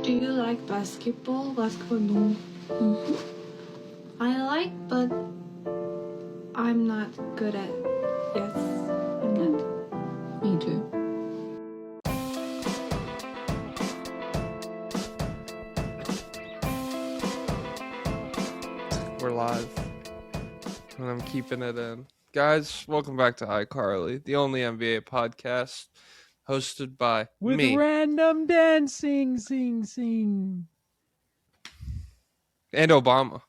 Do you like basketball? Basketball, no. I like, but I'm not good at. Yes, I'm not. Me too. We're live, and I'm keeping it in. Guys, welcome back to iCarly, the only NBA podcast hosted by With me random dancing, sing. and Obama.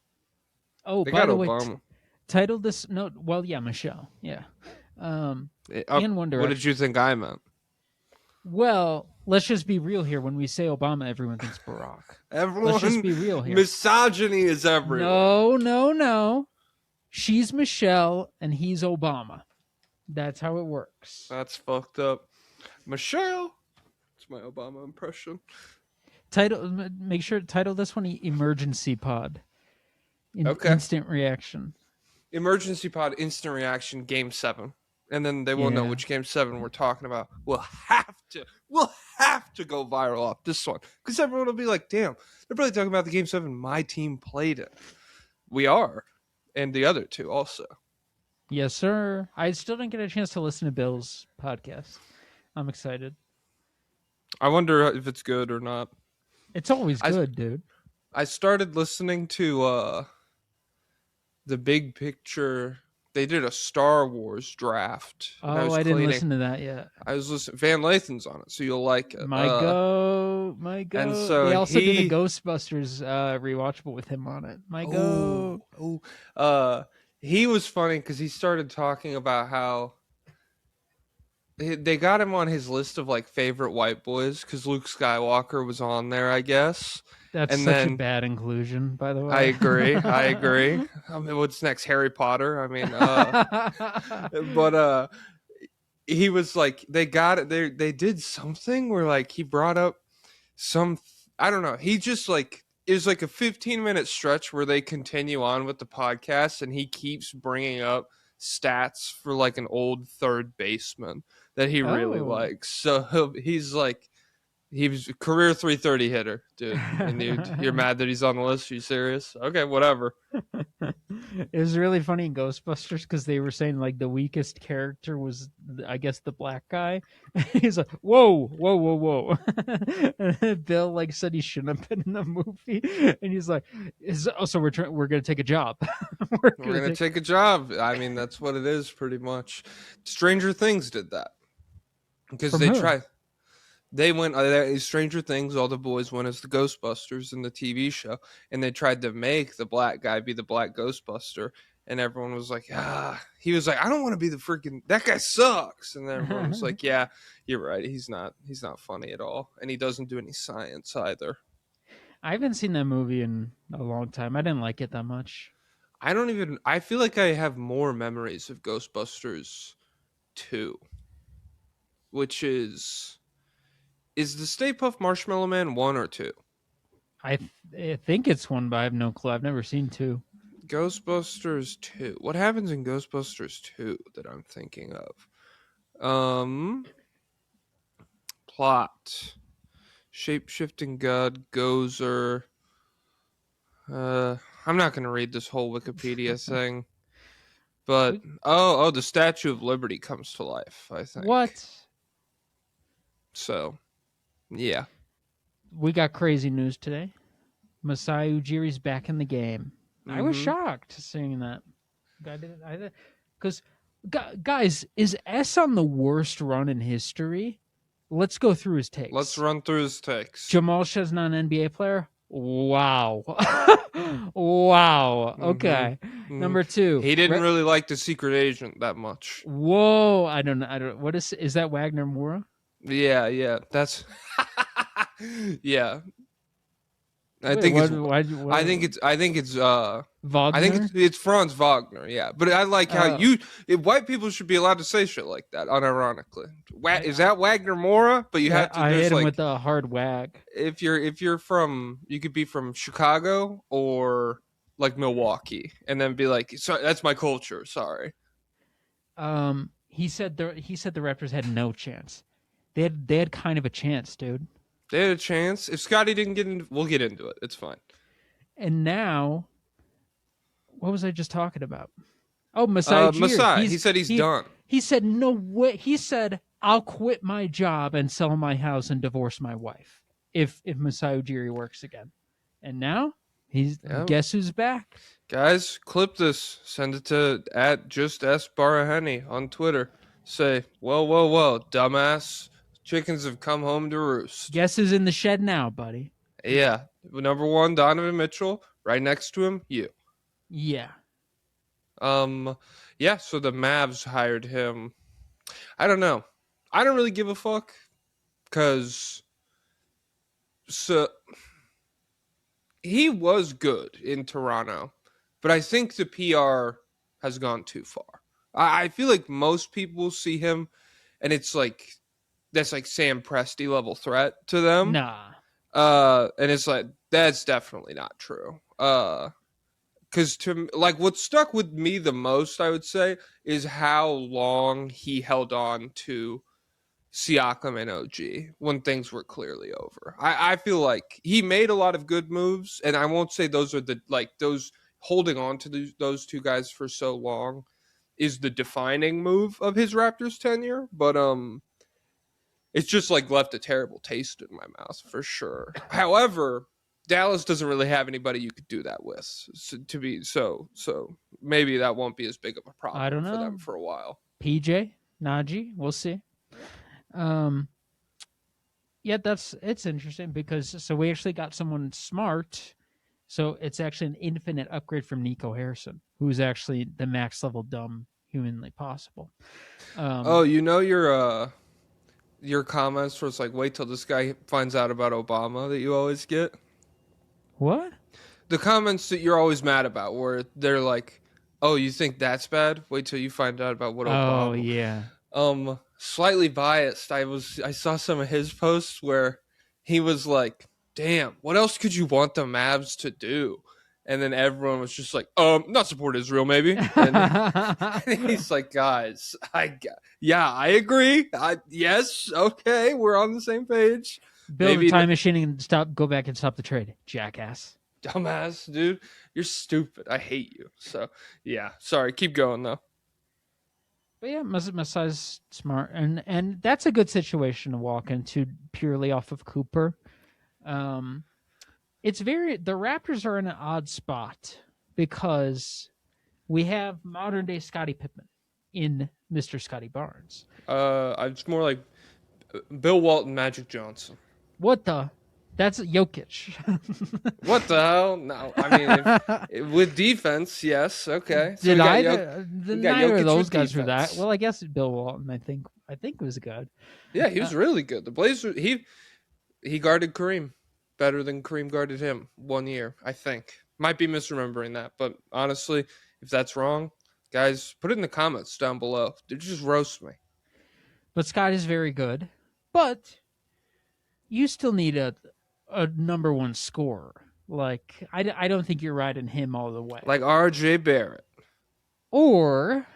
Oh, They by got the way, Obama. titled this no. Well, yeah, Michelle. Yeah. And One Direction. What did you think I meant? Well, let's just be real here. When we say Obama, everyone thinks Barack. Everyone, Let's just be real here. misogyny is everywhere. No. She's Michelle and he's Obama. That's how it works. That's fucked up. Michelle. It's my Obama impression. Make sure to title this one Emergency Pod. Okay. Instant reaction. Emergency pod, instant reaction, game 7. And then they will know which game 7 we're talking about. We'll have to go viral off this one. Because everyone will be like, damn, they're probably talking about the game 7 my team played in. We are. And the other two also. Yes, sir. I still didn't get a chance to listen to Bill's podcast. I'm excited. I wonder if it's good or not. It's always good, dude. I started listening to the Big Picture. They did a Star Wars draft. Oh, I didn't listen to that yet. I was listening. Van Lathan's on it, so you'll like it. My go. And so they also did the Ghostbusters rewatchable with him on it. He was funny because he started talking about how they got him on his list of like favorite white boys because Luke Skywalker was on there, I guess. That's such a bad inclusion, by the way. I agree. I mean, what's next? Harry Potter? I mean, but he was like, they got it. They did something where like he brought up some, I don't know. He just like, it was like a 15-minute stretch where they continue on with the podcast and he keeps bringing up stats for like an old third baseman that he really likes. So he's like, he was a career 330 hitter, dude. And you're mad that he's on the list? Are you serious? Okay, whatever. It was really funny in Ghostbusters because they were saying like the weakest character was, I guess, the black guy. He's like, whoa. And Bill like said he shouldn't have been in the movie, and he's like, so we're gonna take a job. we're gonna take a job. I mean, that's what it is, pretty much. Stranger Things did that because they tried. They went Stranger Things. All the boys went as the Ghostbusters in the TV show, and they tried to make the black guy be the black Ghostbuster, and everyone was like, he was like, I don't want to be the freaking, that guy sucks, and then everyone was like, yeah, you're right, he's not funny at all, and he doesn't do any science either. I haven't seen that movie in a long time. I didn't like it that much. I feel like I have more memories of Ghostbusters 2, which is the Stay Puft Marshmallow Man 1 or 2? I think it's 1, but I have no clue. I've never seen 2. Ghostbusters 2. What happens in Ghostbusters 2 that I'm thinking of? Plot. Shape-shifting god, Gozer. I'm not going to read this whole Wikipedia thing. But, the Statue of Liberty comes to life, I think. What? So, yeah. We got crazy news today. Masai Ujiri's back in the game. I was shocked seeing that. Because, guys, is S on the worst run in history? Let's go through his takes. Let's run through his takes. Jamal Shah's not an NBA player? Wow. Wow. Okay. Number 2. He didn't really like the secret agent that much. Whoa. I don't know. What is that Wagner Moura? Yeah. That's yeah. I think it's Wagner? I think it's Franz Wagner, yeah. But I like how white people should be allowed to say shit like that, unironically. Is that Wagner Moura? But you have to. I hit him with a hard wag. If you're from, you could be from Chicago or like Milwaukee, and then be like, sorry, that's my culture. Sorry. He said the Raptors had no chance. They had kind of a chance, dude. They had a chance. If Scotty didn't get into, we'll get into it. It's fine. And now, what was I just talking about? Oh, Masai Ujiri. Masai. He said he's done. He said no way. He said I'll quit my job and sell my house and divorce my wife if Masai Ujiri works again. And now guess who's back? Guys, clip this. Send it to @JustAskBaraheni on Twitter. Say, well, dumbass. Chickens have come home to roost. Guess who's in the shed now, buddy? Yeah. Number 1, Donovan Mitchell. Right next to him, you. Yeah. Yeah, so the Mavs hired him. I don't know. I don't really give a fuck. Because he was good in Toronto. But I think the PR has gone too far. I feel like most people see him, and it's like that's like Sam Presti level threat to them. Nah. And it's like that's definitely not true. Because what stuck with me the most, I would say, is how long he held on to Siakam and OG when things were clearly over. I feel like he made a lot of good moves, and I won't say those are those holding on to those two guys for so long is the defining move of his Raptors tenure, but it's just like left a terrible taste in my mouth for sure. However, Dallas doesn't really have anybody you could do that with, so maybe that won't be as big of a problem I don't know. for them for a while. PJ, Najee, we'll see. Yeah, it's interesting because we actually got someone smart. So it's actually an infinite upgrade from Nico Harrison, who's actually the max level dumb humanly possible. Your comments where it's like, wait till this guy finds out about Obama that you always get. What? The comments that you're always mad about, where they're like, "Oh, you think that's bad? Wait till you find out about what Obama." Oh yeah. Slightly biased. I saw some of his posts where he was like, "Damn, what else could you want the Mavs to do?" And then everyone was just like, not support Israel, maybe." And he's like, "Guys, I agree. Yes, okay, we're on the same page." Build a time machine and go back and stop the trade, jackass. Dumbass, dude. You're stupid. I hate you. So, yeah. Sorry. Keep going, though. But yeah, Masai's smart. And that's a good situation to walk into purely off of Cooper. The Raptors are in an odd spot because we have modern day Scottie Pippen in Mr. Scotty Barnes. It's more like Bill Walton, Magic Johnson. What the? That's Jokic. What the hell? No, I mean, with defense, yes, okay. So neither of those guys were that. Well, I guess Bill Walton, I think was good. Yeah, he was really good. The Blazers, he guarded Kareem better than Kareem guarded him 1 year, I think. Might be misremembering that, but honestly, if that's wrong, guys, put it in the comments down below. Just roast me. But Scott is very good. But you still need a number one scorer. Like, I don't think you're riding him all the way. Like R.J. Barrett. Or,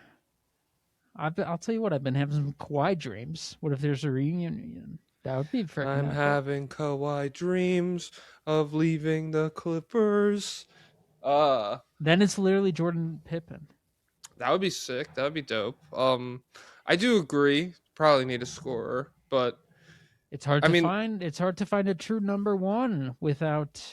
I'll tell you what, I've been having some Kawhi dreams. What if there's a reunion? That would be freaking I'm having Kawhi dreams of leaving the Clippers. Then it's literally Jordan Pippen. That would be sick. That would be dope. I do agree. Probably need a scorer, but it's hard to find a true number one without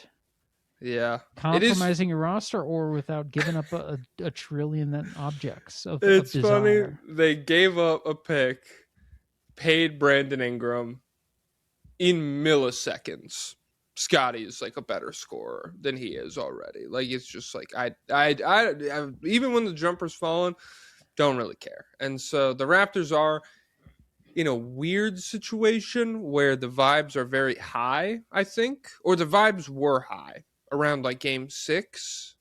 compromising your roster or without giving up a trillion objects of it's desire. Funny. They gave up a pick, paid Brandon Ingram in milliseconds. Scotty is like a better scorer than he is already. Like, it's just like I even when the jumper's falling, don't really care. And so the Raptors are in a weird situation where the vibes are very high, I think, or the vibes were high around like game 6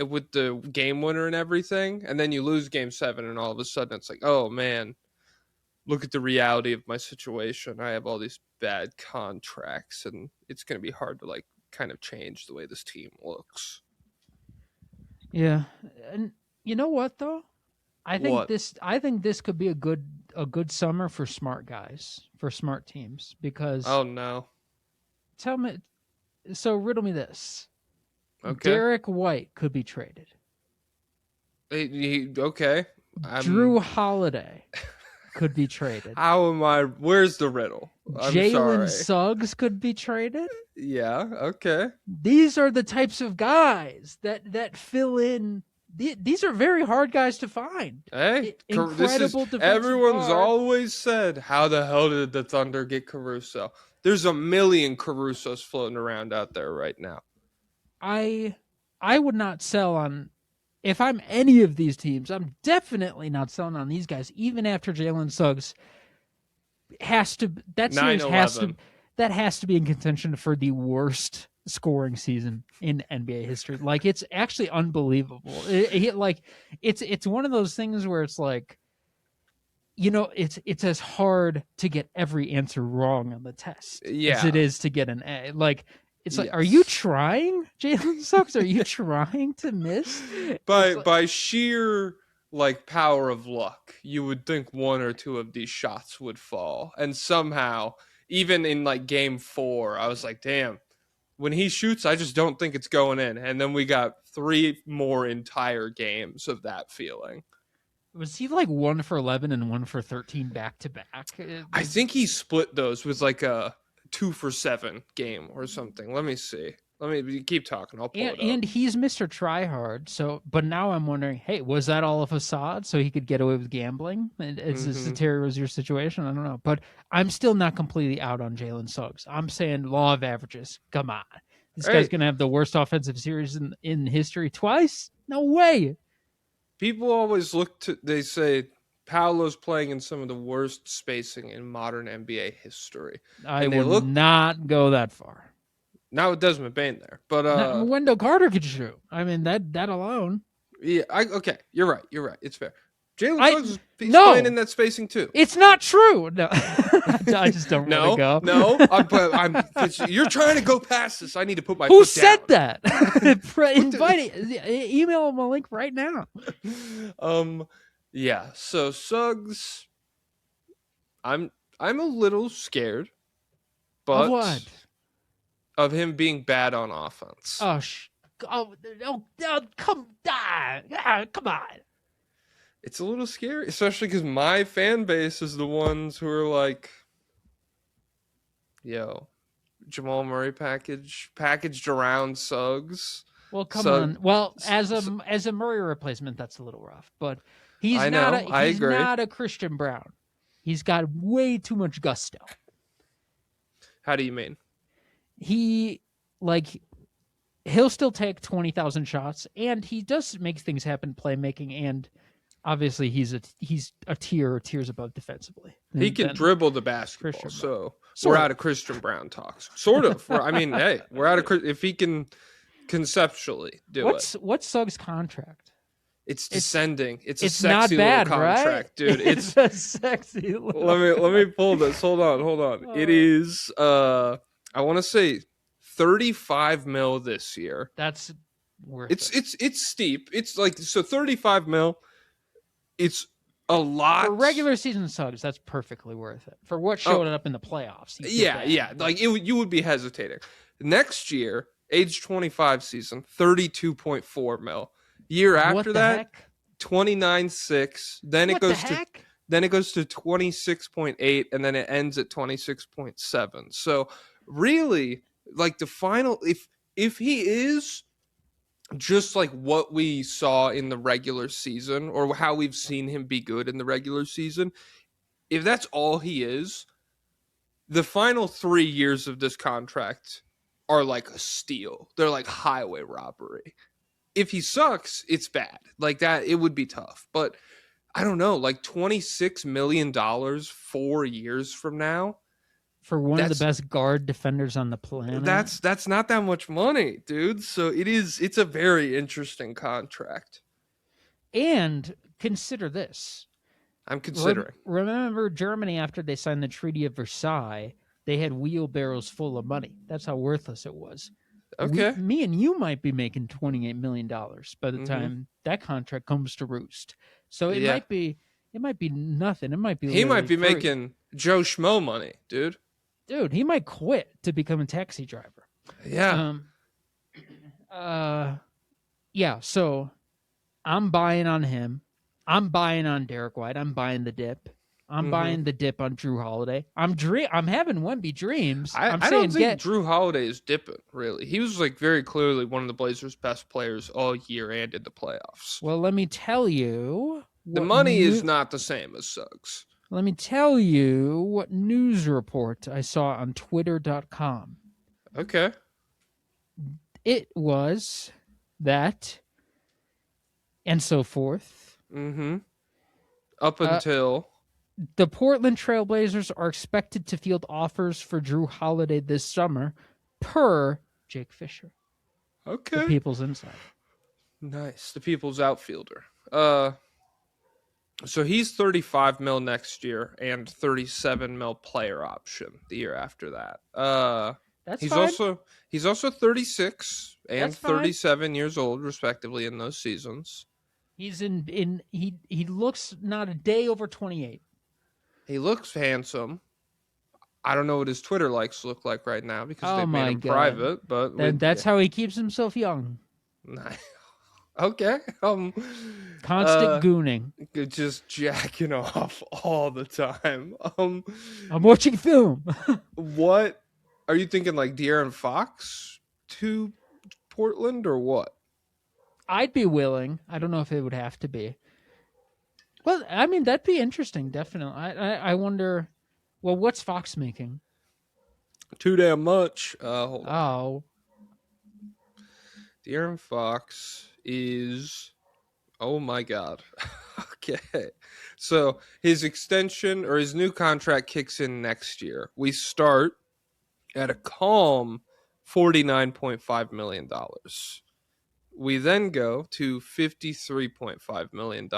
with the game winner and everything. And then you lose game 7 and all of a sudden it's like, oh man, look at the reality of my situation. I have all these bad contracts and it's going to be hard to like kind of change the way this team looks. Yeah. And you know what though? I think this could be a good summer for smart guys, for smart teams, because oh no, tell me. So riddle me this. Okay. Derek White could be traded. Okay. Drew Holiday could be traded. How am I? Where's the riddle? I'm Jalen sorry. Suggs could be traded. Yeah. Okay. These are the types of guys that fill in. These are very hard guys to find. Hey, Incredible defensive everyone's guard. always said, how the hell did the Thunder get Caruso? There's a million Carusos floating around out there right now. I would not sell on. If I'm any of these teams, I'm definitely not selling on these guys. Even after Jalen Suggs has to, that series has to, 9/11. that has to be in contention for the worst scoring season in NBA history. Like, it's actually unbelievable. It's one of those things where it's like, you know, it's as hard to get every answer wrong on the test as it is to get an A. Like, it's like, Yes. are you trying, Jalen Suggs? Are you trying to miss? By sheer like power of luck, you would think one or two of these shots would fall, and somehow, even in like game 4, I was like, damn. When he shoots, I just don't think it's going in. And then we got 3 more entire games of that feeling. Was he like 1 for 11 and 1 for 13 back to back? I think he split those with like a 2 for 7 game or something. Let me see. Let me keep talking. I'll pull it up. And he's Mr. Tryhard. So, but now I'm wondering, hey, was that all a facade so he could get away with gambling? And as Terry was your situation, I don't know. But I'm still not completely out on Jalen Suggs. I'm saying law of averages. Come on, this guy's gonna have the worst offensive series in history twice. No way. People always they say Paolo's playing in some of the worst spacing in modern NBA history. I would not go that far. Not with Desmond Bane there, but Wendell Carter could shoot. I mean, that alone. Yeah, okay, you're right. It's fair. Jalen Suggs is playing in that spacing too. It's not true. No, I just don't want to go. No, you're trying to go past this. I need to put my Who foot said down. that? Invite it. Email him a link right now. Yeah. So Suggs, I'm a little scared, but Of what? Of him being bad on offense. Oh, come on. It's a little scary, especially because my fan base is the ones who are like, yo, Jamal Murray packaged around Suggs. Well, come on. Well, as a Murray replacement, that's a little rough. But he's not a Christian Brown. He's got way too much gusto. How do you mean? He'll still take 20,000 shots, and he does make things happen, playmaking, and obviously he's a tiers above defensively. He can dribble the basketball, so we're out of Christian Brown talks. Sort of. I mean, hey, we're out of if he can conceptually do it. What's Suggs' contract? It's descending. It's a not sexy bad, little contract, right? dude. It's a sexy little. Let me pull this. Hold on. It is I want to say $35 million this year. That's worth it's steep. It's like, so $35 million. It's a lot for regular season Suggs. That's perfectly worth it for what showed up in the playoffs. Yeah. Like you would be hesitating. Next year, age 25 season, $32.4 million. Year after that, 29.6. Then it goes to 26.8, and then it ends at 26.7. So really, like the final, if he is just like what we saw in the regular season, or how we've seen him be good in the regular season, if that's all he is, the final 3 years of this contract are like a steal. They're like highway robbery. If he sucks, it's bad. Like that, it would be tough. But I don't know, like $26 million 4 years from now. For one of the best guard defenders on the planet. That's not that much money, dude. So it's a very interesting contract. And consider this. I'm considering. Remember Germany, after they signed the Treaty of Versailles, they had wheelbarrows full of money. That's how worthless it was. Okay. Me and you might be making $28 million by the time that contract comes to roost. So it might be nothing. It might be. He might be free. making Joe Schmo money, dude. dude, he might quit to become a taxi driver. Yeah. Yeah. So I'm buying on him. I'm buying on Derek White. I'm buying the dip. I'm buying the dip on Drew Holiday. I'm having Wemby dreams. I'm I don't saying think Drew Holiday is dipping, really. He was like very clearly one of the Blazers' best players all year and in the playoffs. Well, let me tell you. The money is not the same as Suggs. Let me tell you what news report I saw on Twitter.com. Okay. It was that, and so forth. Up until the Portland Trailblazers are expected to field offers for Drew Holiday this summer, per Jake Fisher. Okay. The People's Insider. Nice. The People's outfielder. So he's 35 mil next year and 37 mil player option the year after that. That's fine. He's also 36 and That's fine. 37 years old, respectively, in those seasons. He's he looks not a day over 28. He looks handsome. I don't know what his Twitter likes look like right now because they've made him private, but that's how he keeps himself young. Okay. Constant gooning. Just jacking off all the time. I'm watching film. What are you thinking? Like De'Aaron Fox to Portland or what? I'd be willing. I don't know if it would have to be. Well, I mean, that'd be interesting. Definitely. I wonder. Well, what's Fox making? Too damn much. Hold on. Oh. De'Aaron Fox is. Oh my God. Okay. So his extension or his new contract kicks in next year. We start at a calm $49.5 million. We then go to $53.5 million,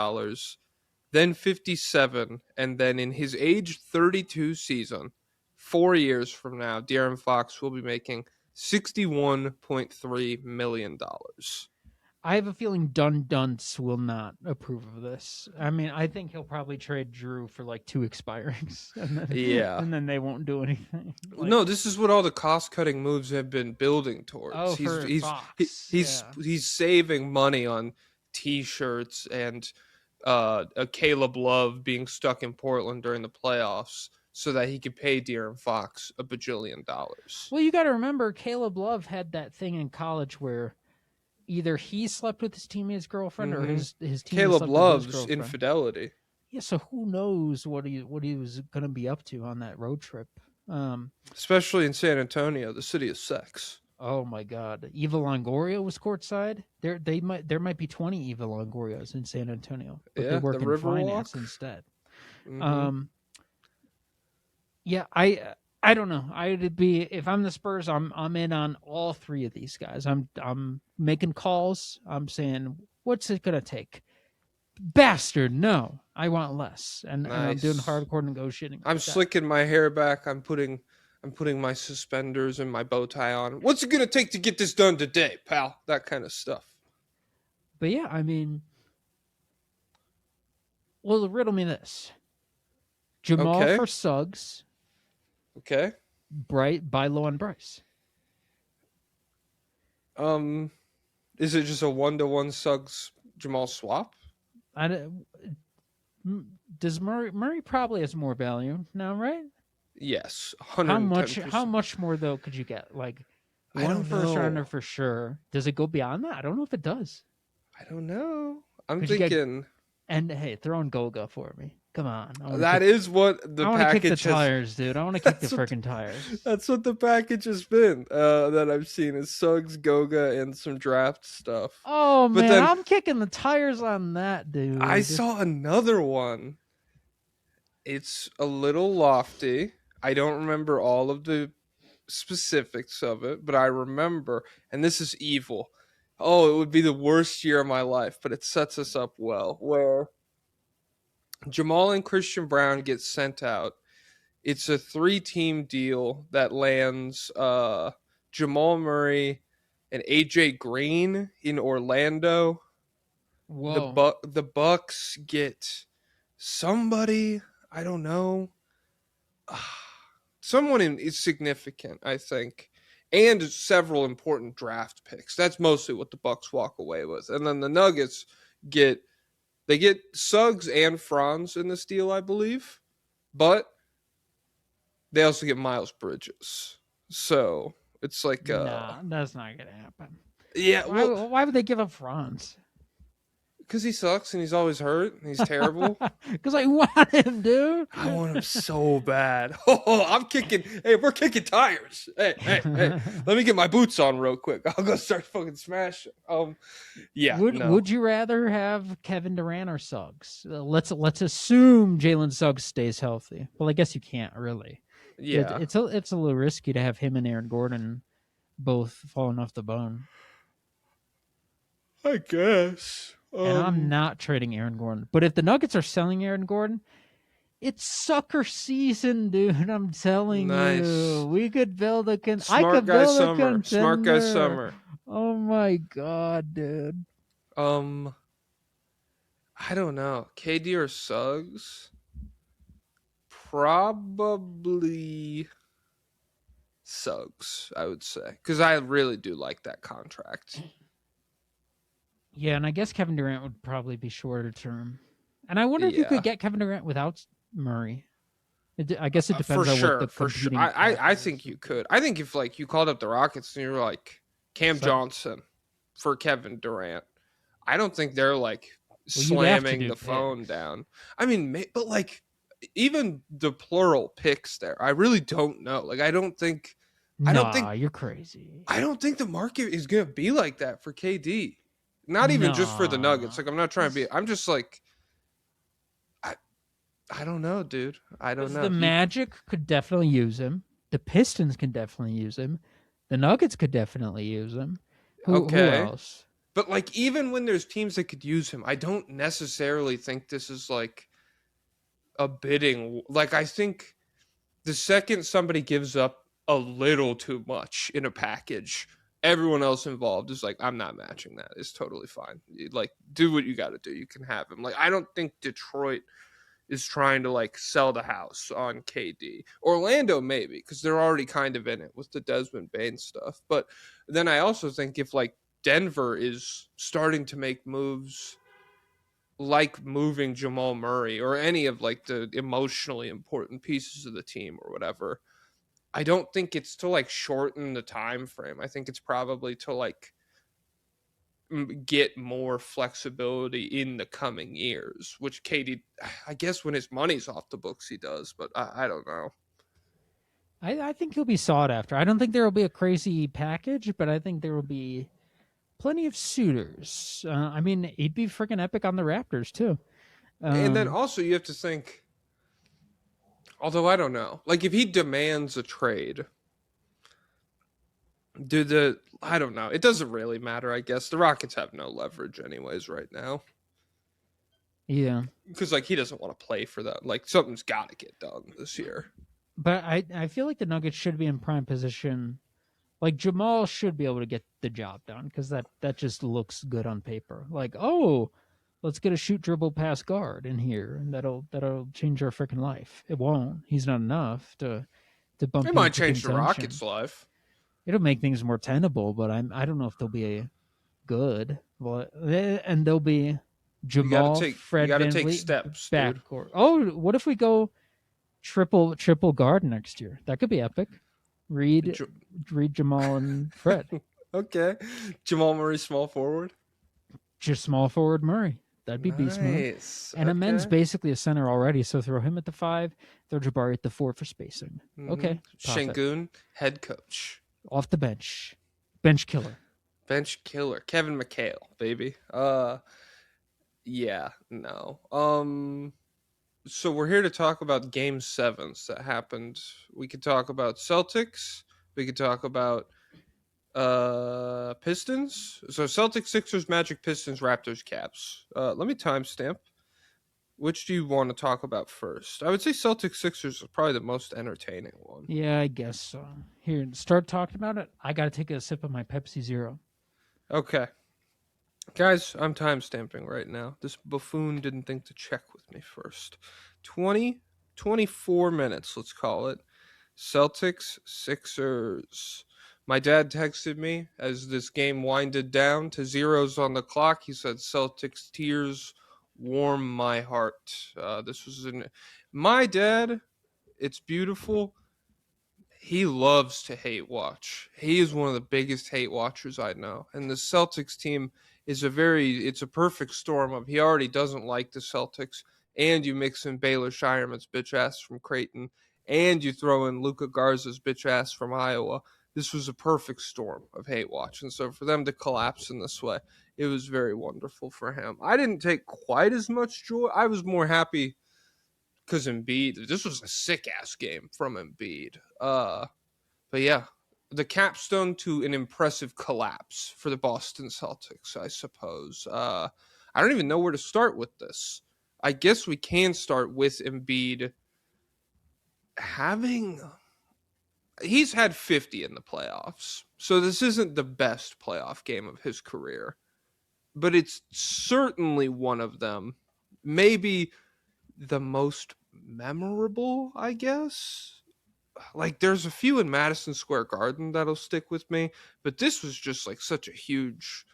then 57, and then in his age 32 season, 4 years from now, De'Aaron Fox will be making $61.3 million. I have a feeling Dun Dunce will not approve of this. I mean, I think he'll probably trade Drew for like 2 expirings. And then they won't do anything. No, this is what all the cost-cutting moves have been building towards. Oh, he's saving money on T-shirts and a Caleb Love being stuck in Portland during the playoffs so that he could pay De'Aaron Fox $1 bajillion. Well, you got to remember, Caleb Love had that thing in college where either he slept with his teammate's girlfriend or his teammate Caleb slept loves with his girlfriend. infidelity. Yeah, so who knows what he was going to be up to on that road trip? Especially in San Antonio, the city of sex. Oh my God, Eva Longoria was courtside. There might be 20 Eva Longorias in San Antonio, but they work in finance instead. Yeah, I don't know. I'd be, if I'm the Spurs, I'm in on all 3 of these guys. I'm making calls. I'm saying, what's it gonna take? Bastard, no. I want less. And I'm doing hardcore negotiating. I'm slicking my hair back. I'm putting my suspenders and my bow tie on. What's it gonna take to get this done today, pal? That kind of stuff. But yeah, I mean, well, riddle me this. Jamal for Suggs. Okay. Buy low on Bryce. Is it just a 1-to-1 Suggs Jamal swap? Does Murray probably has more value now, right? Yes, 110%. How much more though could you get? Like one first rounder for sure. Does it go beyond that? I don't know if it does. I don't know. I'm thinking. And hey, throw in Goga for me. Come on. That is what the package. I want to kick the tires, dude. I want to kick the freaking tires. That's what the package has been that I've seen is Suggs, Goga, and some draft stuff. Oh, man. Then, I'm kicking the tires on that, dude. I saw another one. It's a little lofty. I don't remember all of the specifics of it, but I remember, and this is evil. Oh, it would be the worst year of my life, but it sets us up well, where Jamal and Christian Brown get sent out. It's a 3-team deal that lands Jamal Murray and AJ Green in Orlando. Whoa. The Bucks get somebody, I don't know. someone is significant, I think, and several important draft picks. That's mostly what the Bucks walk away with, and then the Nuggets get Suggs and Franz in this deal, I believe, but they also get Miles Bridges. So it's like, Nah, that's not gonna happen. yeah, well, Why would they give up Franz? because he sucks and he's always hurt and he's terrible. Because I want him, dude. I want him so bad. Oh, I'm kicking. Hey, we're kicking tires. Hey. Let me get my boots on real quick. I'll go start fucking smashing. Yeah. Would you rather have Kevin Durant or Suggs? Let's assume Jalen Suggs stays healthy. Well, I guess you can't really. Yeah. It's a little risky to have him and Aaron Gordon both falling off the bone. I guess. And I'm not trading Aaron Gordon. But if the Nuggets are selling Aaron Gordon, it's sucker season, dude. I'm telling you. We could build a Smart guy summer. Smart guy summer. Oh my god, dude. I don't know. KD or Suggs? Probably Suggs, I would say. Because I really do like that contract. Yeah, and I guess Kevin Durant would probably be shorter term. And I wonder if you could get Kevin Durant without Murray. I guess it depends on what the competing. I think you could. I think if like you called up the Rockets and you're like Johnson for Kevin Durant, I don't think they're like slamming the phone down. I mean, but like even the plural picks there, I really don't know. Like I don't think you're crazy. I don't think the market is gonna be like that for KD. Not even just for the Nuggets. Like I'm not trying to be. I'm just like, I don't know, dude. I don't know. The Magic could definitely use him. The Pistons can definitely use him. The Nuggets could definitely use him. Who else? But like, even when there's teams that could use him, I don't necessarily think this is like a bidding. Like I think the second somebody gives up a little too much in a package, everyone else involved is like, I'm not matching that. It's totally fine. Like, do what you got to do. You can have him. Like, I don't think Detroit is trying to like sell the house on KD. Orlando maybe, because they're already kind of in it with the Desmond Bain stuff. But then I also think if like Denver is starting to make moves like moving Jamal Murray or any of like the emotionally important pieces of the team or whatever, I don't think it's to like shorten the time frame. I think it's probably to like get more flexibility in the coming years, which KD, I guess when his money's off the books, he does, but I don't know. I think he'll be sought after. I don't think there will be a crazy package, but I think there will be plenty of suitors. I mean, he'd be freaking epic on the Raptors too. And then also you have to think, although I don't know, like if he demands a trade, I don't know. It doesn't really matter, I guess. The Rockets have no leverage anyways right now. Yeah. Because like he doesn't want to play for that. Like something's got to get done this year. But I feel like the Nuggets should be in prime position. Like Jamal should be able to get the job done because that just looks good on paper. Like, oh, let's get a shoot, dribble, pass guard in here, and that'll change our freaking life. It won't. He's not enough to bump. It might change the Rockets' life. It'll make things more tenable, but I don't know if they'll be good. But and they'll be Jamal, Fred, you got to take steps. Backcourt. Oh, what if we go triple guard next year? That could be epic. Reed, Jamal, and Fred. Okay, Jamal Murray, small forward. Just small forward Murray. That'd be beast mode. And Amen's basically a center already, so throw him at the 5, throw Jabari at the 4 for spacing. Okay. Shengun, head coach. Off the bench. Bench killer. Kevin McHale, baby. Yeah, no. So we're here to talk about game 7s that happened. We could talk about Celtics. We could talk about Pistons. So Celtics, Sixers, Magic, Pistons, Raptors, Caps. Let me timestamp. Which do you want to talk about first? I would say Celtics, Sixers is probably the most entertaining one. Yeah, I guess so. Here, start talking about it. I got to take a sip of my Pepsi Zero. Okay. Guys, I'm timestamping right now. This buffoon didn't think to check with me first. 24 minutes, let's call it. Celtics, Sixers. My dad texted me as this game winded down to zeros on the clock. He said, Celtics tears warm my heart. This was my dad. It's beautiful. He loves to hate watch. He is one of the biggest hate watchers I know. And the Celtics team is it's a perfect storm of he already doesn't like the Celtics, and you mix in Baylor Shireman's bitch ass from Creighton, and you throw in Luca Garza's bitch ass from Iowa. This was a perfect storm of hate watch. And so for them to collapse in this way, it was very wonderful for him. I didn't take quite as much joy. I was more happy because Embiid, this was a sick ass game from Embiid. But yeah, the capstone to an impressive collapse for the Boston Celtics, I suppose. I don't even know where to start with this. I guess we can start with Embiid he's had 50 in the playoffs. So this isn't the best playoff game of his career, but it's certainly one of them. Maybe the most memorable, I guess. Like there's a few in Madison Square Garden that'll stick with me, but this was just like such a huge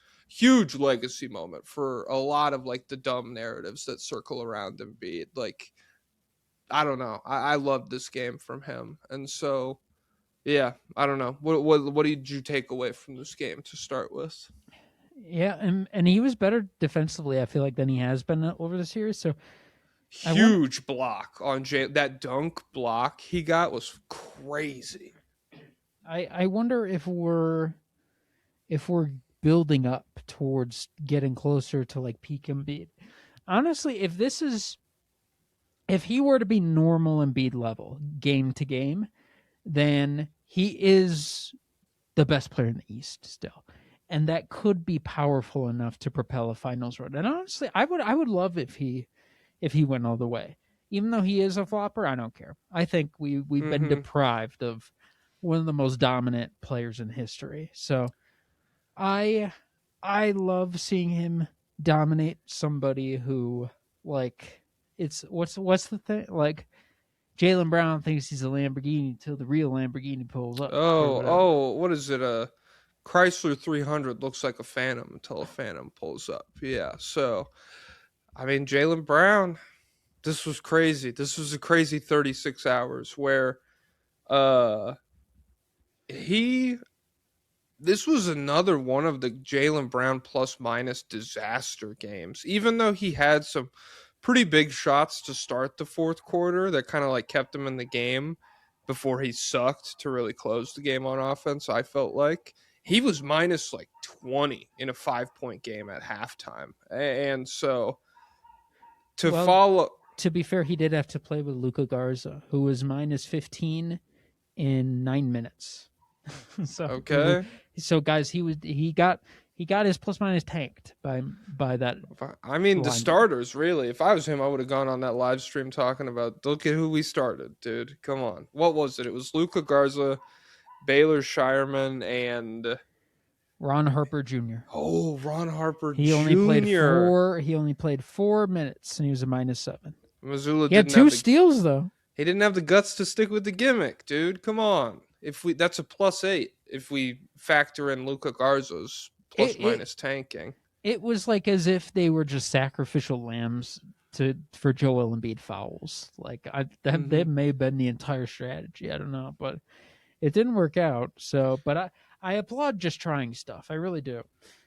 legacy moment for a lot of like the dumb narratives that circle around Embiid. Like I don't know, I loved this game from him, and so yeah, I don't know. What did you take away from this game to start with? Yeah, and he was better defensively, I feel like, than he has been over the series. So Huge block on Jay. That dunk block he got was crazy. I wonder if we're building up towards getting closer to like peak Embiid. Honestly, if he were to be normal Embiid level game to game, then he is the best player in the East still. And that could be powerful enough to propel a finals run. And honestly, I would love if he went all the way. Even though he is a flopper, I don't care. I think we've been deprived of one of the most dominant players in history. So I love seeing him dominate somebody who, like, it's what's the thing, like Jaylen Brown thinks he's a Lamborghini until the real Lamborghini pulls up. What is it? A Chrysler 300 looks like a Phantom until a Phantom pulls up. Yeah. So, I mean, Jaylen Brown, this was crazy. This was a crazy 36 hours where, he this was another one of the Jaylen Brown plus minus disaster games. Even though he had some pretty big shots to start the fourth quarter that kind of like kept him in the game before he sucked to really close the game on offense, I felt like he was minus like 20 in a 5-point game at halftime. And so to be fair, he did have to play with Luca Garza, who was minus 15 in 9 minutes. So okay. So guys, he got his plus minus tanked by that. I mean, the starters really. If I was him, I would have gone on that live stream talking about, look at who we started, dude. Come on, what was it? It was Luca Garza, Baylor Shireman, and Ron Harper Jr. Oh, Ron Harper He Jr. only played 4 minutes, and he was a minus 7. Missoula he had two steals though. He didn't have the guts to stick with the gimmick, dude. Come on. That's a +8 if we factor in Luca Garza's plus minus tanking. It was like as if they were just sacrificial lambs for Joel Embiid fouls. Like that may have been the entire strategy. I don't know, but it didn't work out. So, but I applaud just trying stuff. I really do.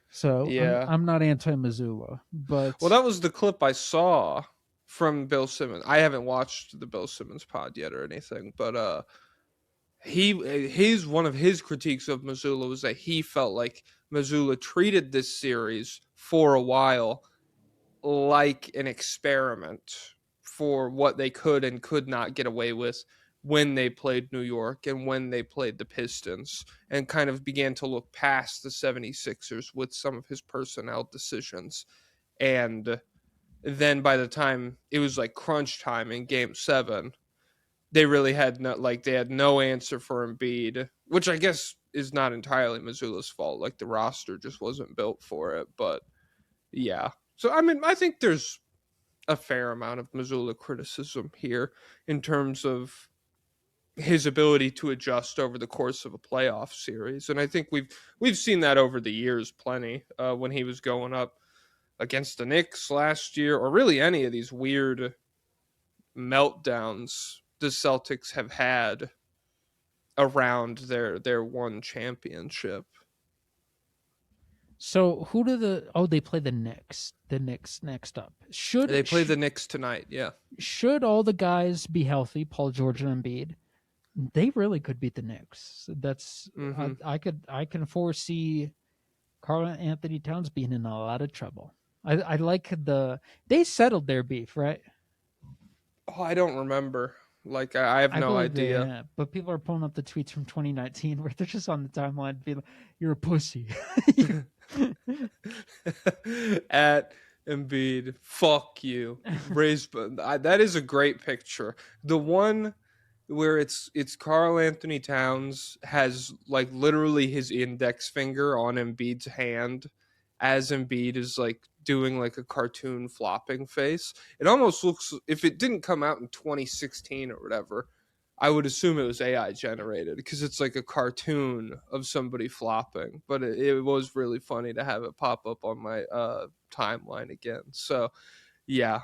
So yeah, I'm not anti-Missoula, but that was the clip I saw from Bill Simmons. I haven't watched the Bill Simmons pod yet or anything, but one of his critiques of Missoula was that he felt like Missoula treated this series for a while like an experiment for what they could and could not get away with when they played New York and when they played the Pistons, and kind of began to look past the 76ers with some of his personnel decisions. And then by the time it was like crunch time in Game 7, they really had no answer for Embiid, which I guess is not entirely Missoula's fault. Like the roster just wasn't built for it. But yeah, so I mean, I think there's a fair amount of Missoula criticism here in terms of his ability to adjust over the course of a playoff series. And I think we've seen that over the years plenty, when he was going up against the Knicks last year, or really any of these weird meltdowns the Celtics have had around their one championship. So who do they play the Knicks? The Knicks next up. They play the Knicks tonight, yeah. Should all the guys be healthy, Paul George and Embiid, they really could beat the Knicks. That's I can foresee Karl Anthony Towns being in a lot of trouble. I like they settled their beef, right? Oh, I don't remember. Like, I have no idea. Yeah, but people are pulling up the tweets from 2019 where they're just on the timeline being like, "You're a pussy." At Embiid, fuck you. That is a great picture. The one where it's Karl Anthony Towns has like literally his index finger on Embiid's hand as Embiid is like doing like a cartoon flopping face. It almost looks, if it didn't come out in 2016 or whatever, I would assume it was AI generated because it's like a cartoon of somebody flopping. But it was really funny to have it pop up on my timeline again. So yeah,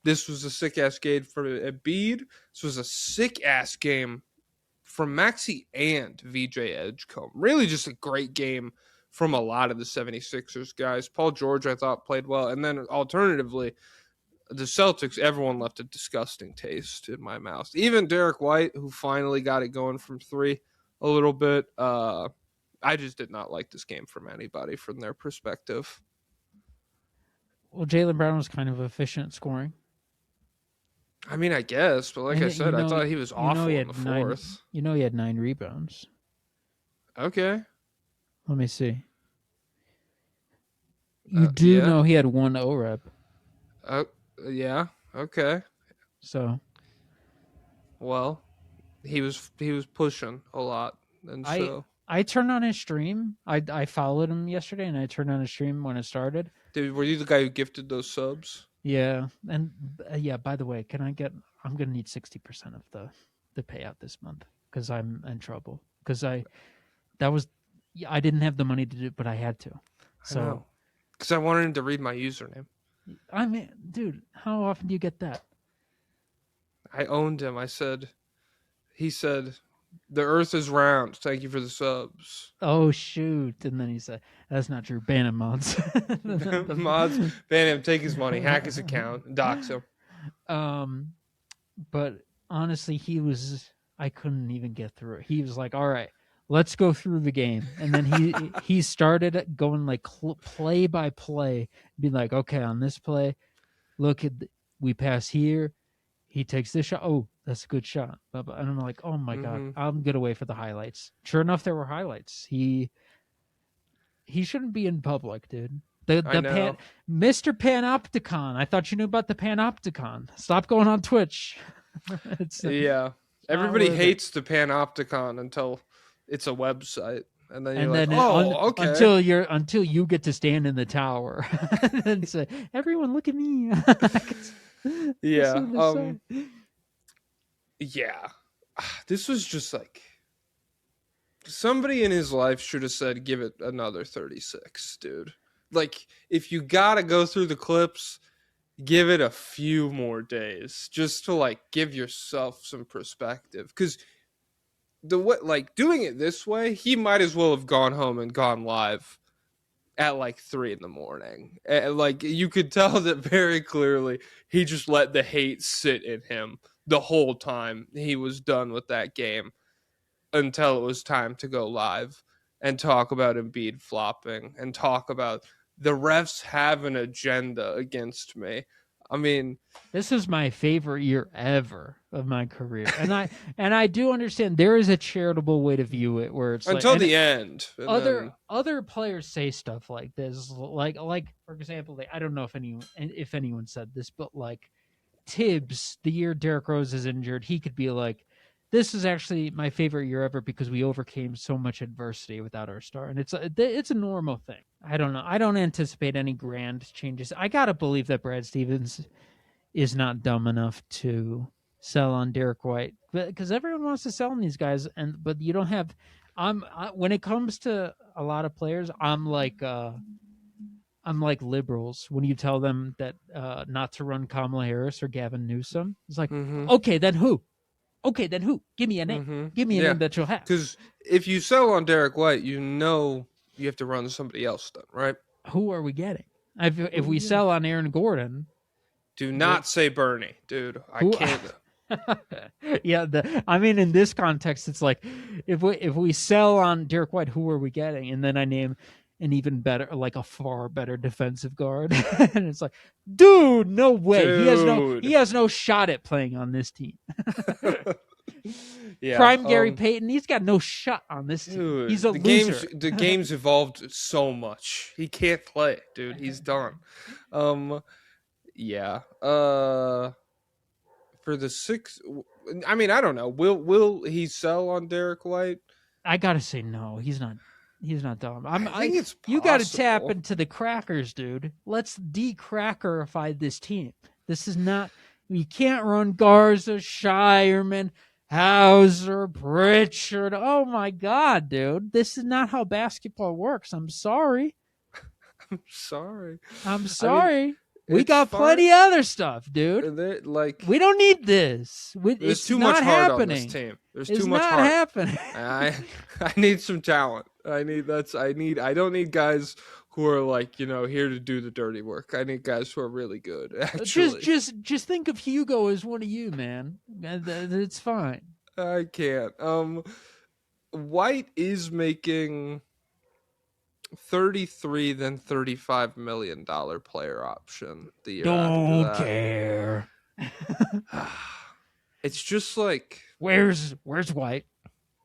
this was a sick ass game for Embiid. This was a sick ass game from Maxey and VJ Edgecombe. Really just a great game from a lot of the 76ers guys. Paul George, I thought, played well. And then alternatively, the Celtics, everyone left a disgusting taste in my mouth. Even Derek White, who finally got it going from three a little bit. I just did not like this game from anybody from their perspective. Well, Jaylen Brown was kind of efficient scoring. I mean, I guess, but like I said, I thought he was awful in the fourth. He had 9 rebounds. Okay. Let me see. You do know he had 1 OREP. Yeah. Okay. So. Well, he was pushing a lot, and I turned on his stream. I followed him yesterday, and I turned on his stream when it started. Were you the guy who gifted those subs? Yeah, and by the way, I'm gonna need 60% of the payout this month because I'm in trouble because I didn't have the money to do it, but I had to. So, because I wanted him to read my username. I mean, dude, how often do you get that? I owned him. He said, "The Earth is round. Thank you for the subs." Oh shoot! And then he said, "That's not true. Ban him, mods." Mods, ban him. Take his money. Hack his account. Dox him. But honestly, I couldn't even get through it. He was like, "All right, let's go through the game," and then he started going like play by play, be like, "Okay, on this play, look at we pass here." He takes this shot. Oh, that's a good shot. And I'm like, oh my God, I'm gonna wait for the highlights. Sure enough, there were highlights. He shouldn't be in public, dude. Mr. Panopticon. I thought you knew about the Panopticon. Stop going on Twitch. Yeah, everybody hates the Panopticon until it's a website, and then okay. Until you get to stand in the tower and say, everyone, look at me. Yeah. Yeah. This was just like somebody in his life should have said, give it another 36, dude. Like, if you gotta go through the clips, give it a few more days just to like give yourself some perspective. Because doing it this way, he might as well have gone home and gone live at like 3 a.m. Like, you could tell that very clearly he just let the hate sit in him the whole time he was done with that game until it was time to go live and talk about Embiid flopping and talk about the refs have an agenda against me. I mean, this is my favorite year ever of my career, and I do understand there is a charitable way to view it, where it's until the end. Other players say stuff like this, like for example, I don't know if anyone said this, but like Tibbs, the year Derrick Rose is injured, he could be like, "This is actually my favorite year ever because we overcame so much adversity without our star," and it's a normal thing. I don't know. I don't anticipate any grand changes. I gotta believe that Brad Stevens is not dumb enough to sell on Derek White, because everyone wants to sell on these guys, but you don't have. When it comes to a lot of players, I'm like liberals when you tell them that not to run Kamala Harris or Gavin Newsom. It's like, Mm-hmm. okay, then who? Okay, then who? Give me a name. Mm-hmm. Give me a name that you'll have. Because if you sell on Derek White, you have to run somebody else then, right? Who are we getting? If we sell on Aaron Gordon, Do not say Bernie, dude. I Who- can't. yeah, in this context, it's like if we sell on Derek White, who are we getting? And then I name an even better, like a far better defensive guard, and it's like, dude, no way. Dude. He has no shot at playing on this team. Yeah, Prime Gary Payton, he's got no shot on this team. Dude, He's a loser. The game's evolved so much. He can't play, dude. He's done. Yeah. For the six, I mean, I don't know. Will he sell on Derek White? I gotta say no. He's not. He's not dumb. I think it's possible. You got to tap into the crackers, dude. Let's de-crackerify this team. This is not. You can't run Garza, Shireman, Hauser, Pritchard. Oh my God, dude! This is not how basketball works. I'm sorry. I'm sorry. I mean, we it's got fine. plenty of other stuff, dude. Like We don't need this. there's It's too not much heart happening. on this team. There's It's too much not heart. happening. I need some talent. I don't need guys who are like, here to do the dirty work. I need guys who are really good. Actually. Just think of Hugo as one of you, man. It's fine. I can't. White is making $33 then $35 million player option the year Don't after that. care. It's just like, Where's White?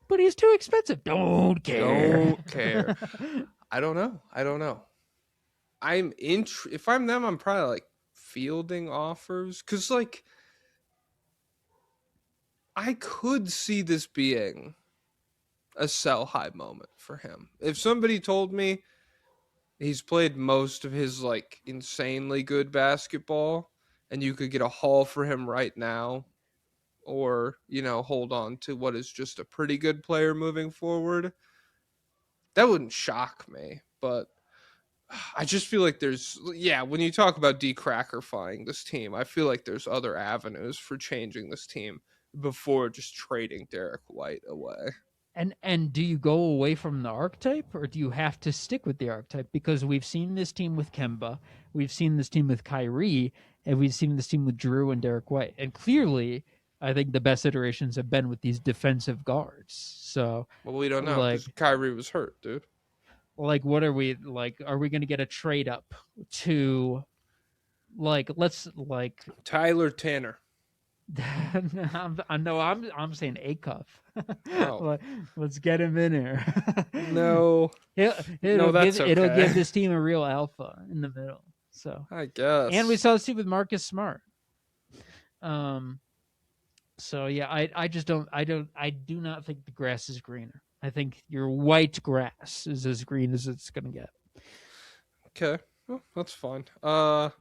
But he's too expensive. Don't care. don't care. I don't know. If I'm them, I'm probably like fielding offers, because like I could see this being a sell high moment for him. If somebody told me he's played most of his like insanely good basketball and you could get a haul for him right now, or hold on to what is just a pretty good player moving forward, that wouldn't shock me. But I just feel like when you talk about de-crackerifying this team, I feel like there's other avenues for changing this team before just trading Derek White away. And do you go away from the archetype, or do you have to stick with the archetype? Because we've seen this team with Kemba, we've seen this team with Kyrie, and we've seen this team with Drew and Derek White. And clearly, I think the best iterations have been with these defensive guards. So, well, we don't know, because Kyrie was hurt, dude. Like, what are we like? Are we going to get a trade up to, like, Tyler Tanner? I'm saying A-Cuff. Oh. Let's get him in here. No. It'll give this team a real alpha in the middle. So I guess. And we saw this too with Marcus Smart. So yeah, I do not think the grass is greener. I think your white grass is as green as it's gonna get. Okay. Well, that's fine. But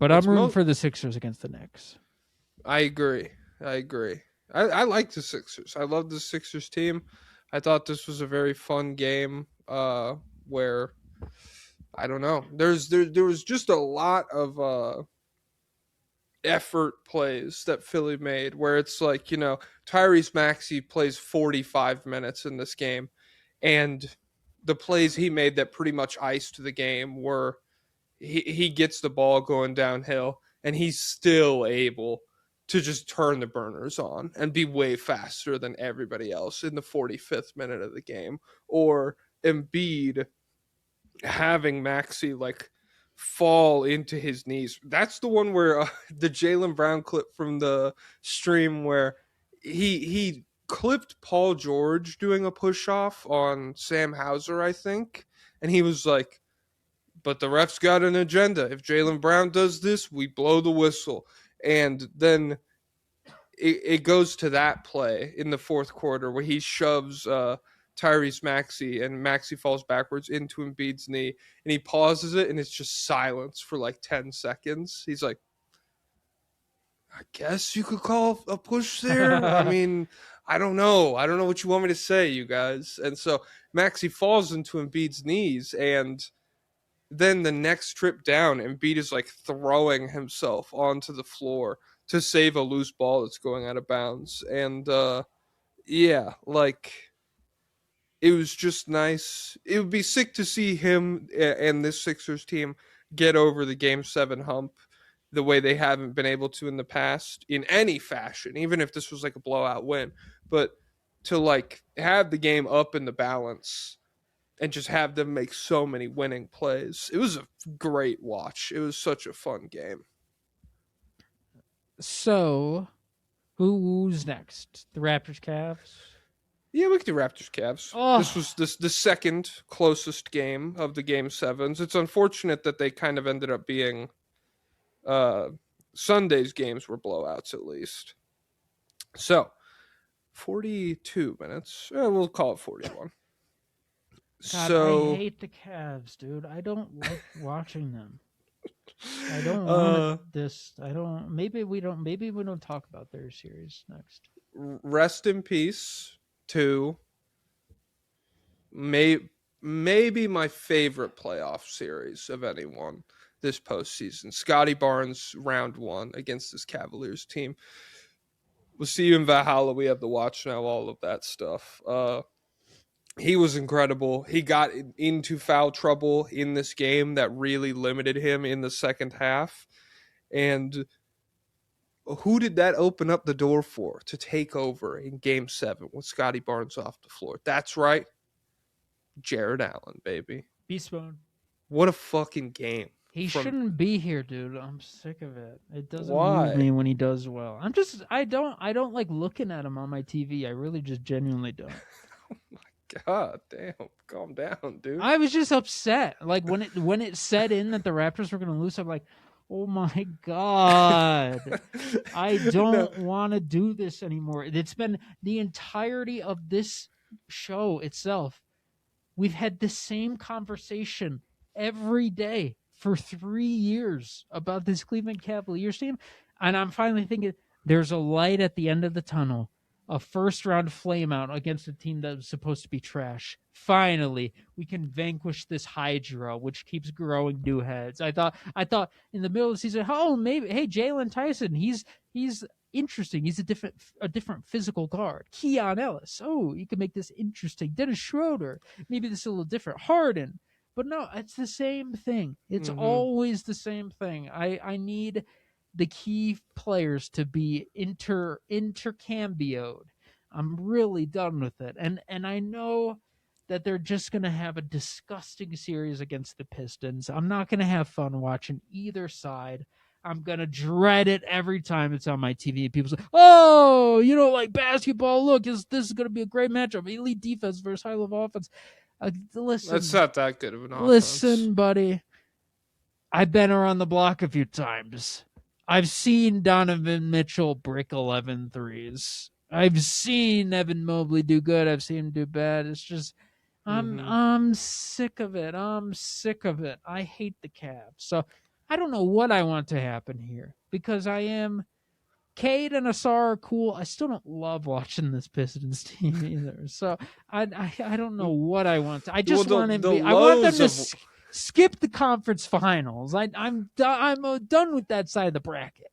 I'm rooting for the Sixers against the Knicks. I agree. I like the Sixers. I love the Sixers team. I thought this was a very fun game where, I don't know, there was just a lot of effort plays that Philly made, where it's like, Tyrese Maxey plays 45 minutes in this game, and the plays he made that pretty much iced the game were he gets the ball going downhill and he's still able to just turn the burners on and be way faster than everybody else in the 45th minute of the game. Or Embiid having Maxey like fall into his knees. That's the one where the Jaylen Brown clip from the stream where he clipped Paul George doing a push off on Sam Hauser, I think. And he was like, but the ref's got an agenda. If Jaylen Brown does this, we blow the whistle. And then it goes to that play in the fourth quarter where he shoves Tyrese Maxey, and Maxey falls backwards into Embiid's knee, and he pauses it, and it's just silence for like 10 seconds. He's like, I guess you could call a push there. I mean, I don't know. I don't know what you want me to say, you guys. And so Maxey falls into Embiid's knees, and then the next trip down, Embiid is like throwing himself onto the floor to save a loose ball that's going out of bounds. And yeah, like it was just nice. It would be sick to see him and this Sixers team get over the Game 7 hump the way they haven't been able to in the past in any fashion, even if this was like a blowout win. But to like have the game up in the balance and just have them make so many winning plays. It was a great watch. It was such a fun game. So, who's next? The Raptors, Cavs? Yeah, we could do Raptors Cavs. Oh. This was the second closest game of the Game 7s. It's unfortunate that they kind of ended up being Sunday's games were blowouts at least. So, 42 minutes. We'll call it 41. God, So I hate the Cavs, dude. I don't like watching them. I don't want this. I don't. Maybe we don't. Maybe we don't talk about their series next. rest in peace to maybe my favorite playoff series of anyone this postseason. Scotty Barnes round 1 against this Cavaliers team. We'll see you in Valhalla. We have the watch now, all of that stuff. He was incredible. He got into foul trouble in this game that really limited him in the second half. And who did that open up the door for to take over in Game 7 with Scotty Barnes off the floor? That's right. Jared Allen, baby. Beast mode. What a fucking game. He shouldn't be here, dude. I'm sick of it. It doesn't Why? move me when he does well. I don't like looking at him on my TV. I really just genuinely don't. Oh my God, damn. Calm down, dude. I was just upset. Like when it set in that the Raptors were going to lose, I'm like, oh my God. I don't want to do this anymore. It's been the entirety of this show itself. We've had the same conversation every day for 3 years about this Cleveland Cavaliers team. And I'm finally thinking there's a light at the end of the tunnel. A first-round flame-out against a team that was supposed to be trash. Finally, we can vanquish this Hydra, which keeps growing new heads. I thought in the middle of the season, oh, maybe, hey, Jalen Tyson, he's interesting. He's a different physical guard. Keon Ellis, oh, you can make this interesting. Dennis Schroeder, maybe this is a little different. Harden, but no, it's the same thing. It's always the same thing. I need the key players to be intercambioed. I'm really done with it. And I know that they're just going to have a disgusting series against the Pistons. I'm not going to have fun watching either side. I'm going to dread it every time it's on my TV. People say, oh, you don't like basketball. Look, this is going to be a great matchup. Elite defense versus high-level offense. Listen. That's not that good of an offense. Listen, buddy. I've been around the block a few times. I've seen Donovan Mitchell brick 11 threes. I've seen Evan Mobley do good. I've seen him do bad. It's just, I'm sick of it. I'm sick of it. I hate the Cavs. So I don't know what I want to happen here because Cade and Asar are cool. I still don't love watching this Pistons team either. So I don't know what I want to. I just want him to be. I want them to skip the conference finals. I'm done with that side of the bracket.